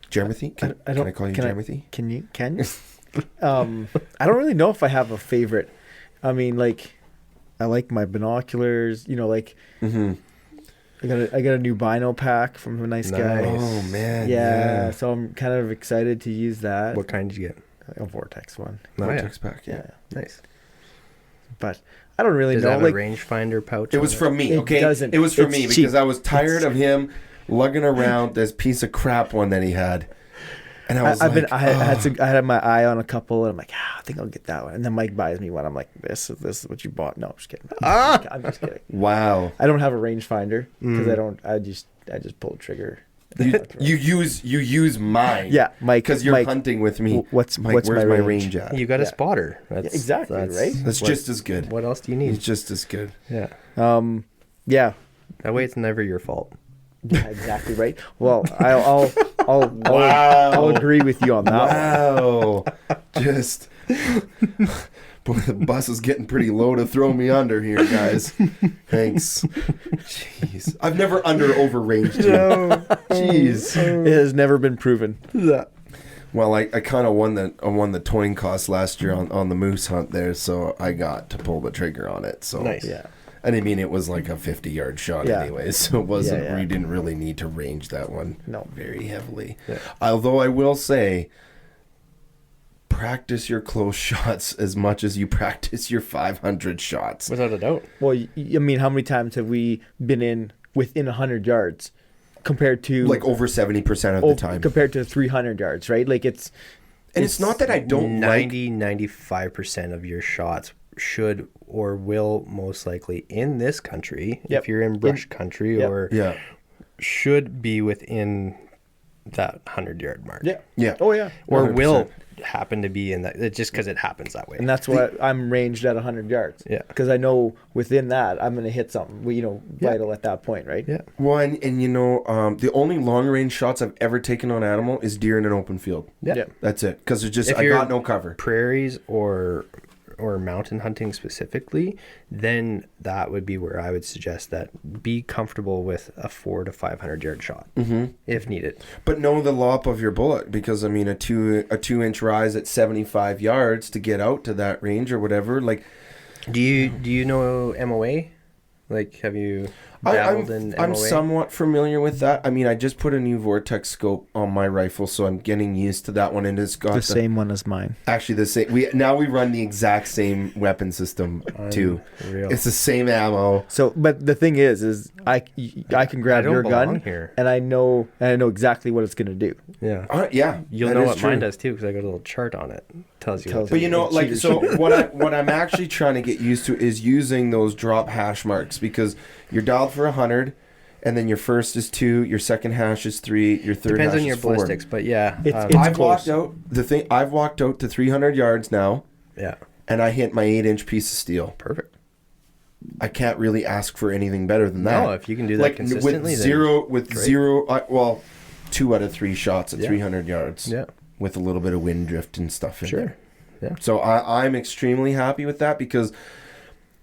Jeremy? Can I call you Jeremy? Can you? I don't really know if I have a favorite. I mean, like, I like my binoculars. I got a new bino pack from a nice guy. Oh man, yeah. So I'm kind of excited to use that. What kind did you get? A Vortex one. Vortex pack. Yeah, nice. But I don't really know. Does it have a rangefinder pouch? It was from me. Okay, it was for me because I was tired of him lugging around this piece of crap one that he had, and I had my eye on a couple, and I'm like, I think I'll get that one. And then Mike buys me one. I'm like, this is what you bought. No, I'm just kidding. I'm just kidding. Wow. I don't have a rangefinder because I just pull the trigger. You use mine. Yeah, Mike. Because you're hunting with me. Where's my range at? You got a spotter. Exactly, right? That's just as good. What else do you need? It's just as good. Yeah. Yeah. That way, it's never your fault. Yeah, exactly right. Well, I'll agree with you on that. Wow. Just. Boy, the bus is getting pretty low to throw me under here, guys. Thanks. Jeez. I've never overranged you. No. Jeez. It has never been proven. Well, I kind of won the towing cost last year on the moose hunt there, so I got to pull the trigger on it. So nice. Yeah. And I mean, it was like a 50-yard shot anyway, so it wasn't. We didn't really need to range that one very heavily. Yeah. Although I will say, practice your close shots as much as you practice your 500 shots. Without a doubt. Well, I mean, how many times have we been within 100 yards compared to... Like over 70% of the time. Compared to 300 yards, right? Like it's not that I don't 95% of your shots should or will most likely in this country, if you're in brush country or should be within that 100-yard mark. Yeah. Yeah. Oh yeah. Or 100%. will happen to be in that, just because it happens that way. And that's why I'm ranged at 100 yards. Yeah. Because I know within that I'm going to hit something, Yeah. vital at that point, right? Yeah. Well, and you know, the only long range shots I've ever taken on animal is deer in an open field. Yeah. Yeah. That's it. Because it's just If I you're- got no cover. Prairies or mountain hunting specifically, then that would be where I would suggest that be comfortable with a 400 to 500 yard shot if needed. But know the lop of your bullet, because I mean a 2-inch rise at 75 yards to get out to that range or whatever. Like, Do you know MOA? Like, have you dabbled in MOA? I'm somewhat familiar with that. I mean, I just put a new Vortex scope on my rifle, so I'm getting used to that one, and it's got The same one as mine. actually the same. We run the exact same weapon system too. Unreal. It's the same ammo. So, but the thing is I can grab don't your belong gun here. and I know exactly what it's going to do. Yeah. Yeah, You'll that know is what true. mine does too, because I got a little chart on it. Tells you. Tells what But you know, Cheater like, so sheet. what I'm actually trying to get used to is using those drop hash marks, because you're dialed for 100, and then your first is 2, your second hash is 3, your third depends hash on your is 4. ballistics, but yeah. It's I've close. walked out to 300 yards now, yeah. and I hit my 8-inch piece of steel. Perfect. I can't really ask for anything better than that. No, if you can do that like consistently, with then zero, great. 2 out of 3 shots at Yeah. 300 yards. Yeah. With a little bit of wind drift and stuff in Sure. there. Yeah. So I'm extremely happy with that, because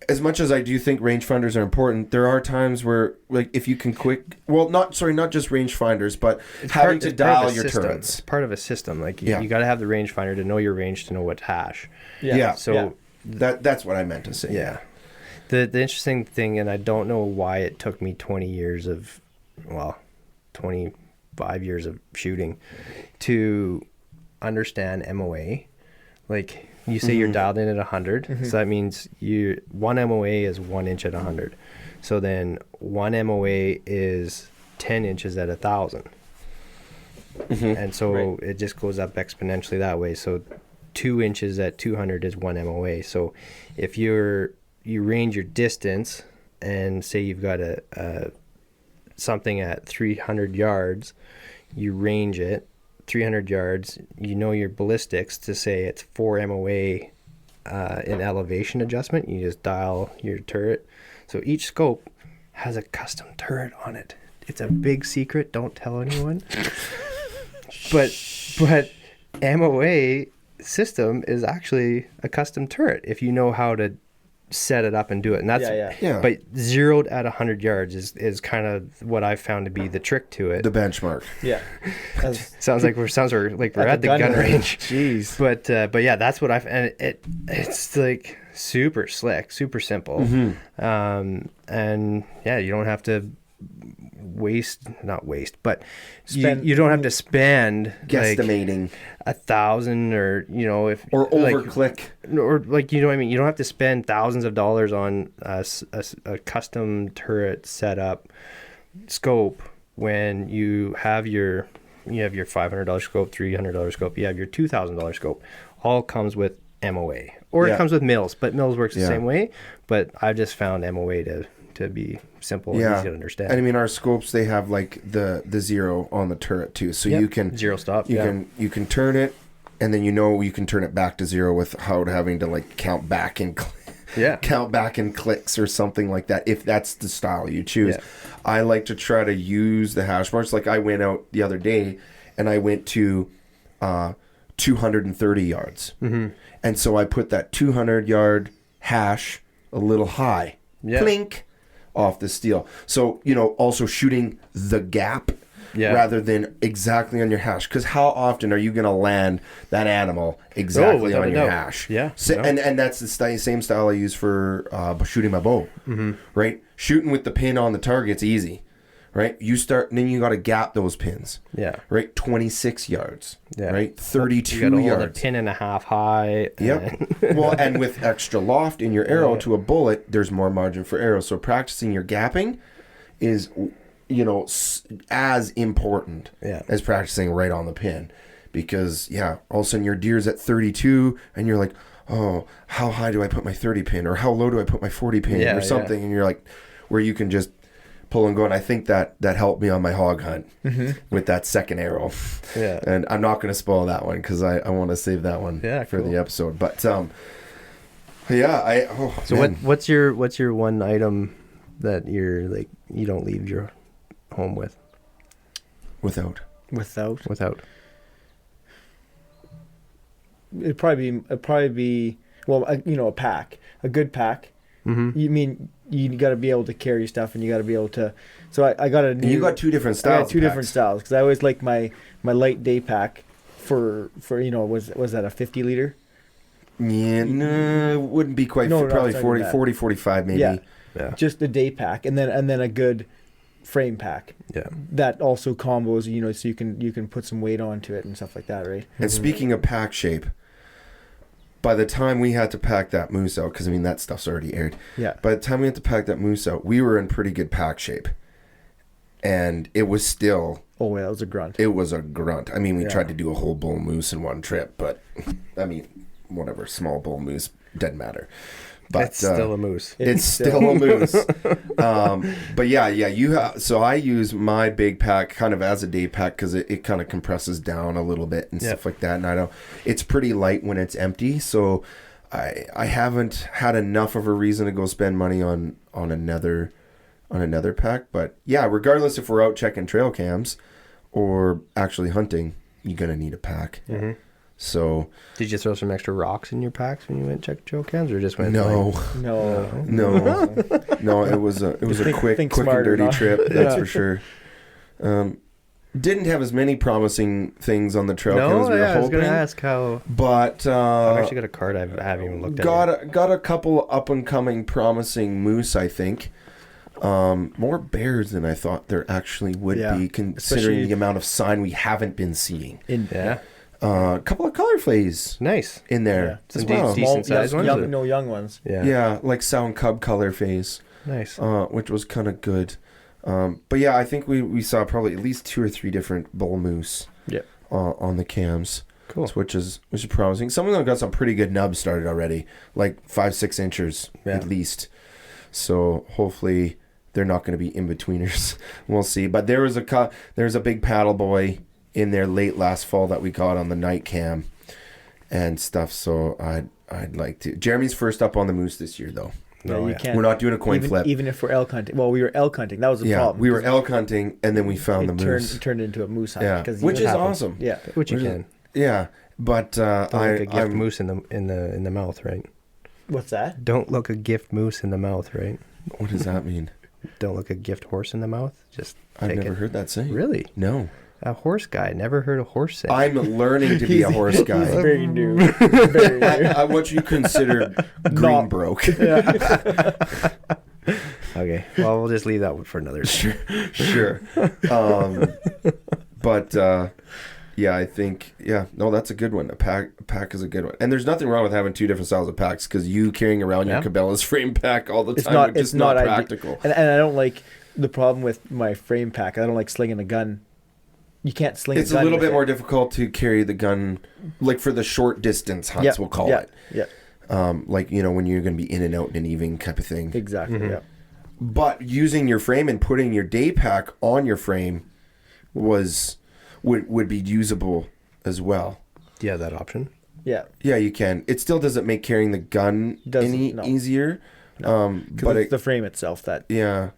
as much as I do think rangefinders are important, there are times where, like, if you can not just rangefinders, but having to dial your turrets. It's part of a system. Like, Yeah. you got to have the rangefinder to know your range, to know what hash. Yeah. So, That's what I meant to say. yeah. The interesting thing, and I don't know why it took me 25 years of shooting to understand MOA. Like, you say you're dialed in at 100, so that means one MOA is 1 inch at 100. So then one MOA is 10 inches at 1,000. And so it just goes up exponentially that way. So 2 inches at 200 is one MOA. So if you range your distance, and say you've got a something at 300 yards, you range it 300 yards, you know your ballistics to say it's 4 MOA in elevation adjustment. You just dial your turret. So each scope has a custom turret on it. It's a big secret. Don't tell anyone. But MOA system is actually a custom turret if you know how to set it up and do it. And that's Yeah. But zeroed at 100 yards is kind of what I've found to be the trick to it. The benchmark. Yeah. Sounds like we're at the gun range. Jeez. But yeah, that's what and it's like super slick, super simple. And yeah, you don't have to but you don't have to spend Guesstimating. like 1,000 or Or overclick. or like, you know what I mean? You don't have to spend thousands of dollars on a custom turret setup scope when you have your $500 scope, $300 scope, you have your $2,000 scope. All comes with MOA, or it comes with Mills, but Mills works the same way. But I've just found MOA to be simple and easy to understand. And I mean, our scopes, they have like the zero on the turret too, so you can zero stop. You can turn it, and then you can turn it back to zero without having to like count back in clicks or something like that, if that's the style you choose. I like to try to use the hash marks. Like, I went out the other day and I went to 230 yards, and so I put that 200 yard hash a little high, clink, off the steel. So, also shooting the gap rather than exactly on your hash. Because how often are you going to land that animal exactly on your hash? Yeah. So, and that's the same style I use for shooting my bow. Right? Shooting with the pin on the target's easy. Right? You start, and then you got to gap those pins. Yeah. Right? 26 yards. Yeah. Right? 32 you got to hold a yards. pin and a half high. Yep. Well, and with extra loft in your arrow to a bullet, there's more margin for arrow. So practicing your gapping is, as important as practicing right on the pin. Because, all of a sudden your deer's at 32, and you're like, oh, how high do I put my 30 pin? Or how low do I put my 40 pin? Or something. And you're like, where you can just pull and go. And I think that helped me on my hog hunt with that second arrow. Yeah. And I'm not going to spoil that one because I want to save that one for the episode. But what's your one item that you're like you don't leave your home with? Without. It'd probably be well, a pack, a good pack. Mm-hmm. You mean you got to be able to carry stuff, and you got to be able to. So I got a new. You got two different styles. I got two different styles because I always like my light day pack for was that a 50 liter? Yeah, no, it wouldn't be quite. No, probably no, 40, 45 maybe. Yeah. Just a day pack, and then a good frame pack. Yeah. That also combos, so you can put some weight onto it and stuff like that, right? And speaking of pack shape, by the time we had to pack that moose out, because I mean that stuff's already aired. Yeah. By the time we had to pack that moose out, we were in pretty good pack shape, and it was still. Oh yeah, it was a grunt. It was a grunt. I mean, we tried to do a whole bull moose in one trip, but I mean, whatever, small bull moose doesn't matter. But it's still a moose. It's still a moose. But yeah. So I use my big pack kind of as a day pack because it kind of compresses down a little bit and stuff like that. And it's pretty light when it's empty. So I haven't had enough of a reason to go spend money on another pack. But yeah, regardless if we're out checking trail cams or actually hunting, you're gonna need a pack. Mm-hmm. So did you throw some extra rocks in your packs when you went check trail cams, or just went? No. It was a quick and dirty trip. That's for sure. Didn't have as many promising things on the trail cams as we were hoping. I was going to ask how. But I've actually got a card I haven't even looked at. Got a couple up and coming promising moose, I think. More bears than I thought there actually would be, considering especially the amount of sign we haven't been seeing. A couple of color flays, nice in there. Some decent sized ones. Young ones. Yeah, like sound cub color phase. Nice. Which was kind of good. But yeah, I think we saw probably at least 2 or 3 different bull moose. On the cams. Cool. Which is promising. Some of them got some pretty good nubs started already, like 5-6 inches at least. So hopefully they're not going to be in betweeners. We'll see. But there was a big paddle boy in there late last fall that we got on the night cam and stuff. So I'd like to. Jeremy's first up on the moose this year, though. No, you can't. We're not doing a coin flip. Even if we're elk hunting. Well, we were elk hunting. That was the problem. We were elk hunting, and then we found the moose. It turned into a moose hunt. Yeah, which is awesome. Yeah, which you can. Yeah, but don't look a gift moose in the mouth, right? What's that? Don't look a gift moose in the mouth, right? What does that mean? Don't look a gift horse in the mouth. Just I've never heard that saying. Really? No. A horse guy. Never heard a horse say. I'm learning to be a horse guy. He's very new. Very new. I what you consider green broke. Okay. Well, we'll just leave that one for another day. Sure. But I think that's a good one. A pack is a good one, and there's nothing wrong with having 2 different styles of packs because you carrying around your Cabela's frame pack all the time is just not practical. And I don't like the problem with my frame pack. I don't like slinging a gun. You can't sling. It's a little bit more difficult to carry the gun, like for the short distance hunts. We'll call it. Yeah. Like when you're going to be in and out in an evening type of thing. Exactly. Mm-hmm. Yeah. But using your frame and putting your day pack on your frame would be usable as well. Yeah, that option. Yeah. Yeah, you can. It still doesn't make carrying the gun easier. But it's the frame itself that. Yeah.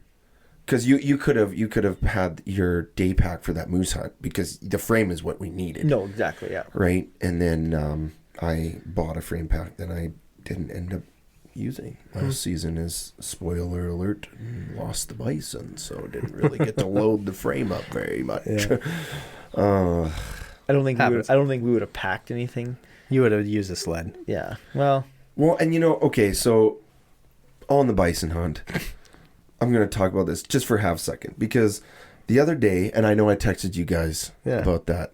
Because you could have had your day pack for that moose hunt because the frame is what we needed. No, exactly, yeah. Right, and then I bought a frame pack that I didn't end up using. Last season is, spoiler alert, lost the bison, so didn't really get to load the frame up very much. Yeah. I don't think we would have packed anything. You would have used a sled. Yeah. Well, and okay, so on the bison hunt. I'm going to talk about this just for half a second because the other day, and I know I texted you guys about that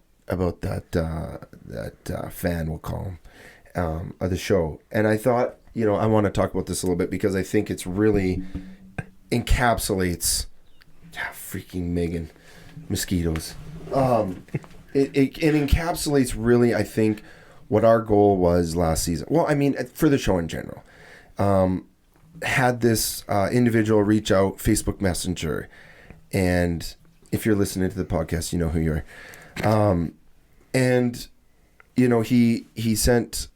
fan, we'll call him, of the show. And I thought, I want to talk about this a little bit because I think it's really encapsulates freaking Megan mosquitoes. It encapsulates really, I think, what our goal was last season. Well, I mean, for the show in general. Had this individual reach out Facebook Messenger And if you're listening to the podcast, you know who you are. And you know, he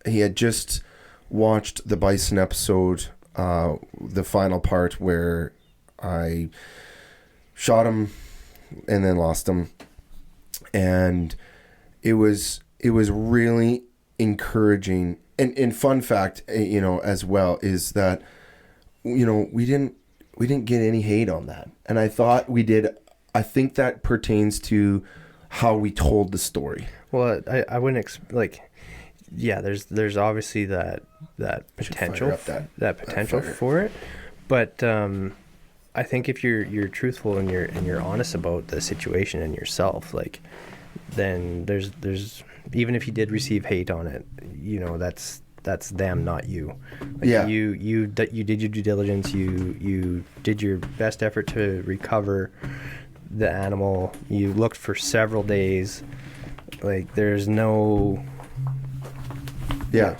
had just watched the bison episode, the final part where I shot him and then lost him. And it was really encouraging. And fun fact, you know, as well, is that, you know, we didn't get any hate on that. And I thought we did. I think that pertains to how we told the story. Well, I wouldn't yeah, there's obviously that potential that potential for it, but I think if you're truthful and you're honest about the situation and yourself, like, then there's even if you did receive hate on it, you know, that's them, not you. Like, Yeah. You did your due diligence. You did your best effort to recover the animal. You looked for several days. Like, there's no. Yeah.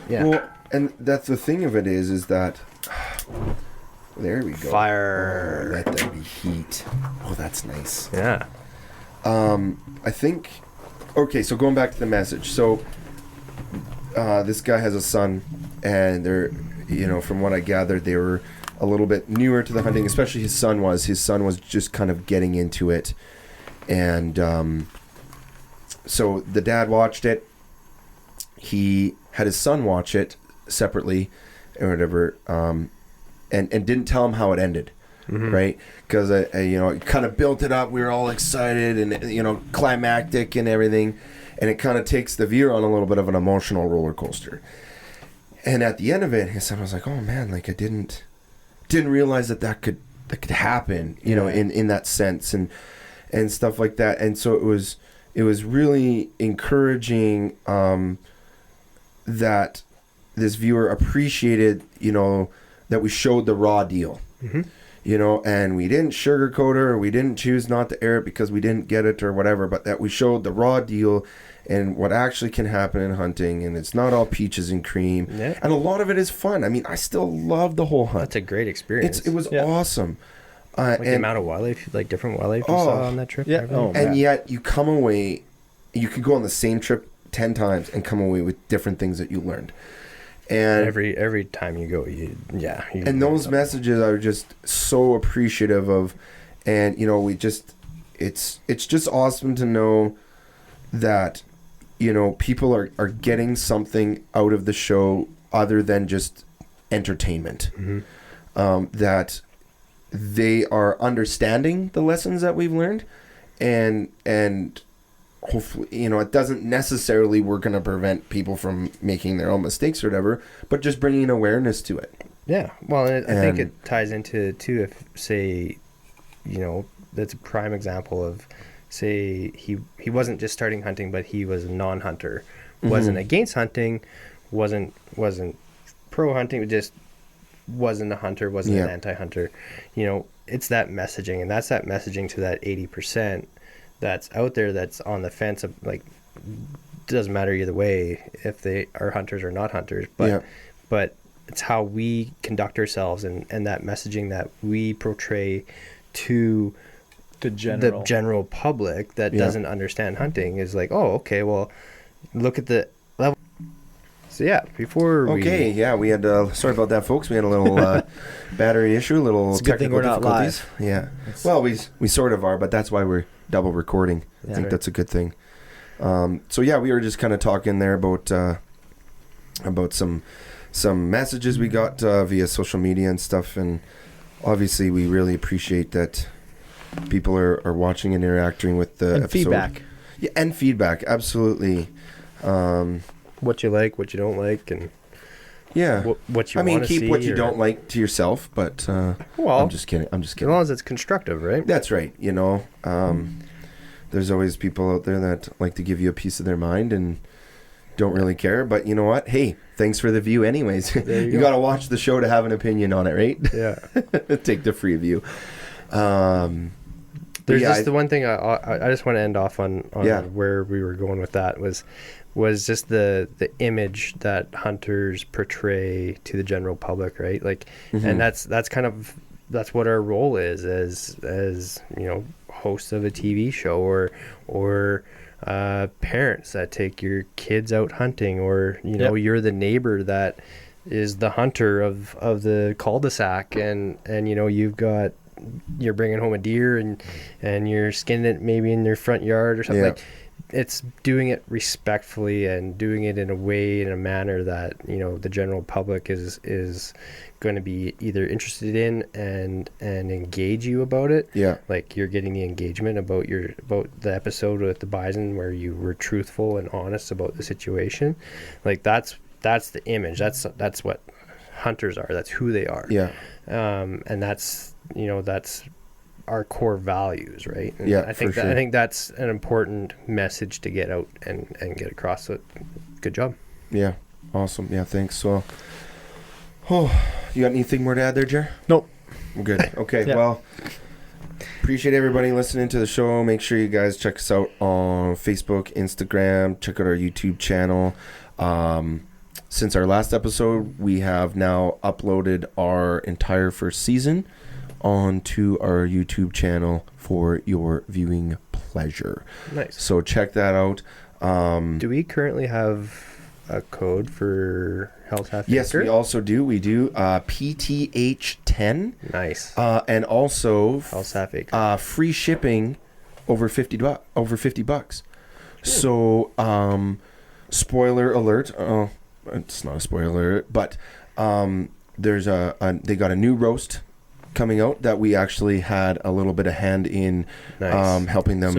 Yeah. Well, and that's the thing of it is that there we go. Fire. Oh, let there be heat. Oh, that's nice. Yeah. I think. Okay, so going back to the message. So this guy has a son, and they're, you know, from what I gathered, they were a little bit newer to the hunting, especially his son was. His son was just kind of getting into it, and so the dad watched it. He had his son watch it separately or whatever, and didn't tell him how it ended. Mm-hmm. Right? Because you know, it kind of built it up. We were all excited and, you know, climactic and everything, and it kind of takes the viewer on a little bit of an emotional roller coaster. And at the end of it, his son was like, "Oh man, like, I didn't realize that could happen, you know, in that sense and stuff like that." And so it was really encouraging that this viewer appreciated, you know, that we showed the raw deal. Mm-hmm. You know, and we didn't sugarcoat it, or we didn't choose not to air it because we didn't get it or whatever, but that we showed the raw deal and what actually can happen in hunting, and it's not all peaches and cream. Yeah. And a lot of it is fun. I mean, I still love the whole hunt. That's a great experience. It was awesome. Like, the amount of wildlife, like different wildlife you saw on that trip. Yeah. And yet you come away, you could go on the same trip 10 times and come away with different things that you learned. And every time you go, you and those messages are just so appreciative of, and, you know, it's just awesome to know that, you know, people are getting something out of the show other than just entertainment. Mm-hmm. That they are understanding the lessons that we've learned, and hopefully, you know, it doesn't necessarily work going to prevent people from making their own mistakes or whatever, but just bringing awareness to it. Yeah. Well, I think it ties into, too, if, say, you know, that's a prime example of, say, he wasn't just starting hunting, but he was a non-hunter, wasn't against hunting, wasn't pro hunting, just wasn't a hunter, wasn't an anti-hunter. You know, it's that messaging, and that's that messaging to that 80% that's out there that's on the fence of, like, doesn't matter either way if they are hunters or not hunters, but it's how we conduct ourselves and that messaging that we portray to the general public that doesn't understand hunting is like, oh, okay, well, look at the level. So before we had sorry about that, folks. We had a little battery issue, a little it's a good technical thing we're difficulties. Not live. Yeah, well, we sort of are, but that's why we're double recording. I think that's a good thing. So we were just kind of talking there about some messages we got via social media and stuff, and obviously we really appreciate that people are watching and interacting with the episode. Feedback. Yeah, and feedback, absolutely. What you like, what you don't like, and what you want to see. Keep what you don't like to yourself, but well, I'm just kidding. As long as it's constructive, right? That's right. You know, there's always people out there that like to give you a piece of their mind and don't really care. But you know what? Hey, thanks for the view anyways. You got to watch the show to have an opinion on it, right? Yeah. Take the free view. There's just the one thing I just want to end off on where we were going with that was just the image that hunters portray to the general public, right? Like, and that's kind of what our role is as hosts of a TV show, or parents that take your kids out hunting, or you're the neighbor that is the hunter of the cul-de-sac, and you're bringing home a deer and you're skinning it maybe in your front yard or something. Like, it's doing it respectfully and doing it in a manner that the general public is going to be either interested in and engage you about it. Like, you're getting the engagement about the episode with the bison where you were truthful and honest about the situation. Like, that's the image. That's what hunters are. That's who they are. And that's our core values, right? And I think I think that's an important message to get out and get across. So, good job. Yeah, awesome. Yeah, thanks. So, you got anything more to add there, Jer? Nope. Good. Okay. Well, appreciate everybody listening to the show. Make sure you guys check us out on Facebook, Instagram. Check out our YouTube channel. Since our last episode, we have now uploaded our entire first season onto our YouTube channel for your viewing pleasure. Nice. So check that out. Do we currently have a code for Hell's Half Acre? Yes, we also do. We do PTH10. Nice. And also Hell's Half Acre. Free shipping over $50. So spoiler alert. Oh, it's not a spoiler alert, but there's they got a new roast coming out that we actually had a little bit of hand in. Nice. Helping them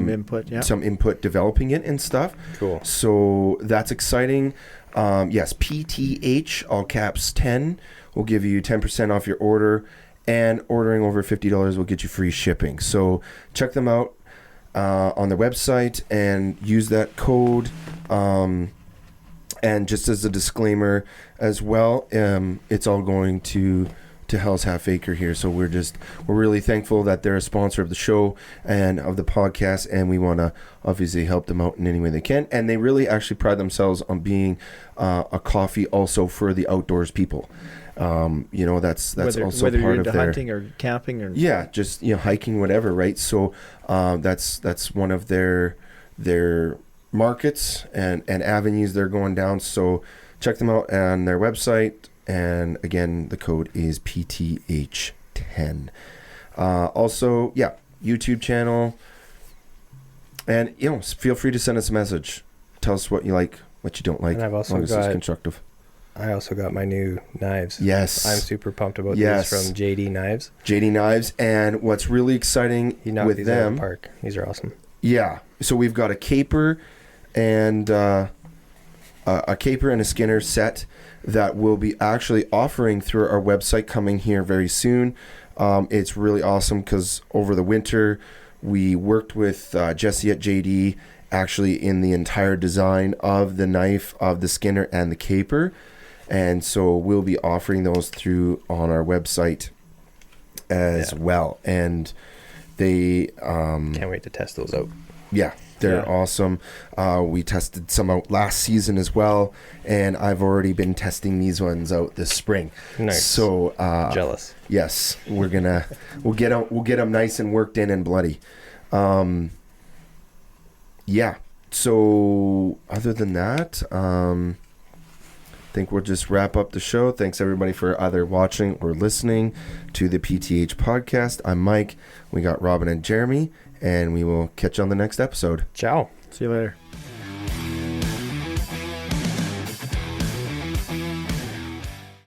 some input developing it and stuff. Cool. So that's exciting. Yes, PTH all caps 10 will give you 10% off your order, and ordering over $50 will get you free shipping. So check them out on their website and use that code. And just as a disclaimer as well, it's all going to Hell's Half Acre here. So we're really thankful that they're a sponsor of the show and of the podcast, and we want to obviously help them out in any way they can. And they really actually pride themselves on being a coffee also for the outdoors people. That's whether also whether part you're of into their hunting or camping or just hiking, whatever, right? So that's one of their markets and avenues they're going down. So check them out on their website. And again, the code is PTH10. Also, YouTube channel. And, feel free to send us a message. Tell us what you like, what you don't like. And I've also as long as it's constructive. I also got my new knives. Yes. I'm super pumped about these from JD Knives. JD Knives. And what's really exciting with these them. out of the park. These are awesome. Yeah. So we've got a caper and a skinner set that we'll be actually offering through our website coming here very soon. It's really awesome because over the winter we worked with Jesse at JD actually in the entire design of the knife, of the skinner, and the caper. And so we'll be offering those through on our website as well. And they can't wait to test those out. Yeah. They're awesome. We tested some out last season as well, and I've already been testing these ones out this spring. Nice. So jealous. Yes, we'll get them nice and worked in and bloody. So other than that, I think we'll just wrap up the show. Thanks everybody for either watching or listening to the PTH podcast. I'm Mike. We got Robin and Jeremy. And we will catch you on the next episode. Ciao. See you later.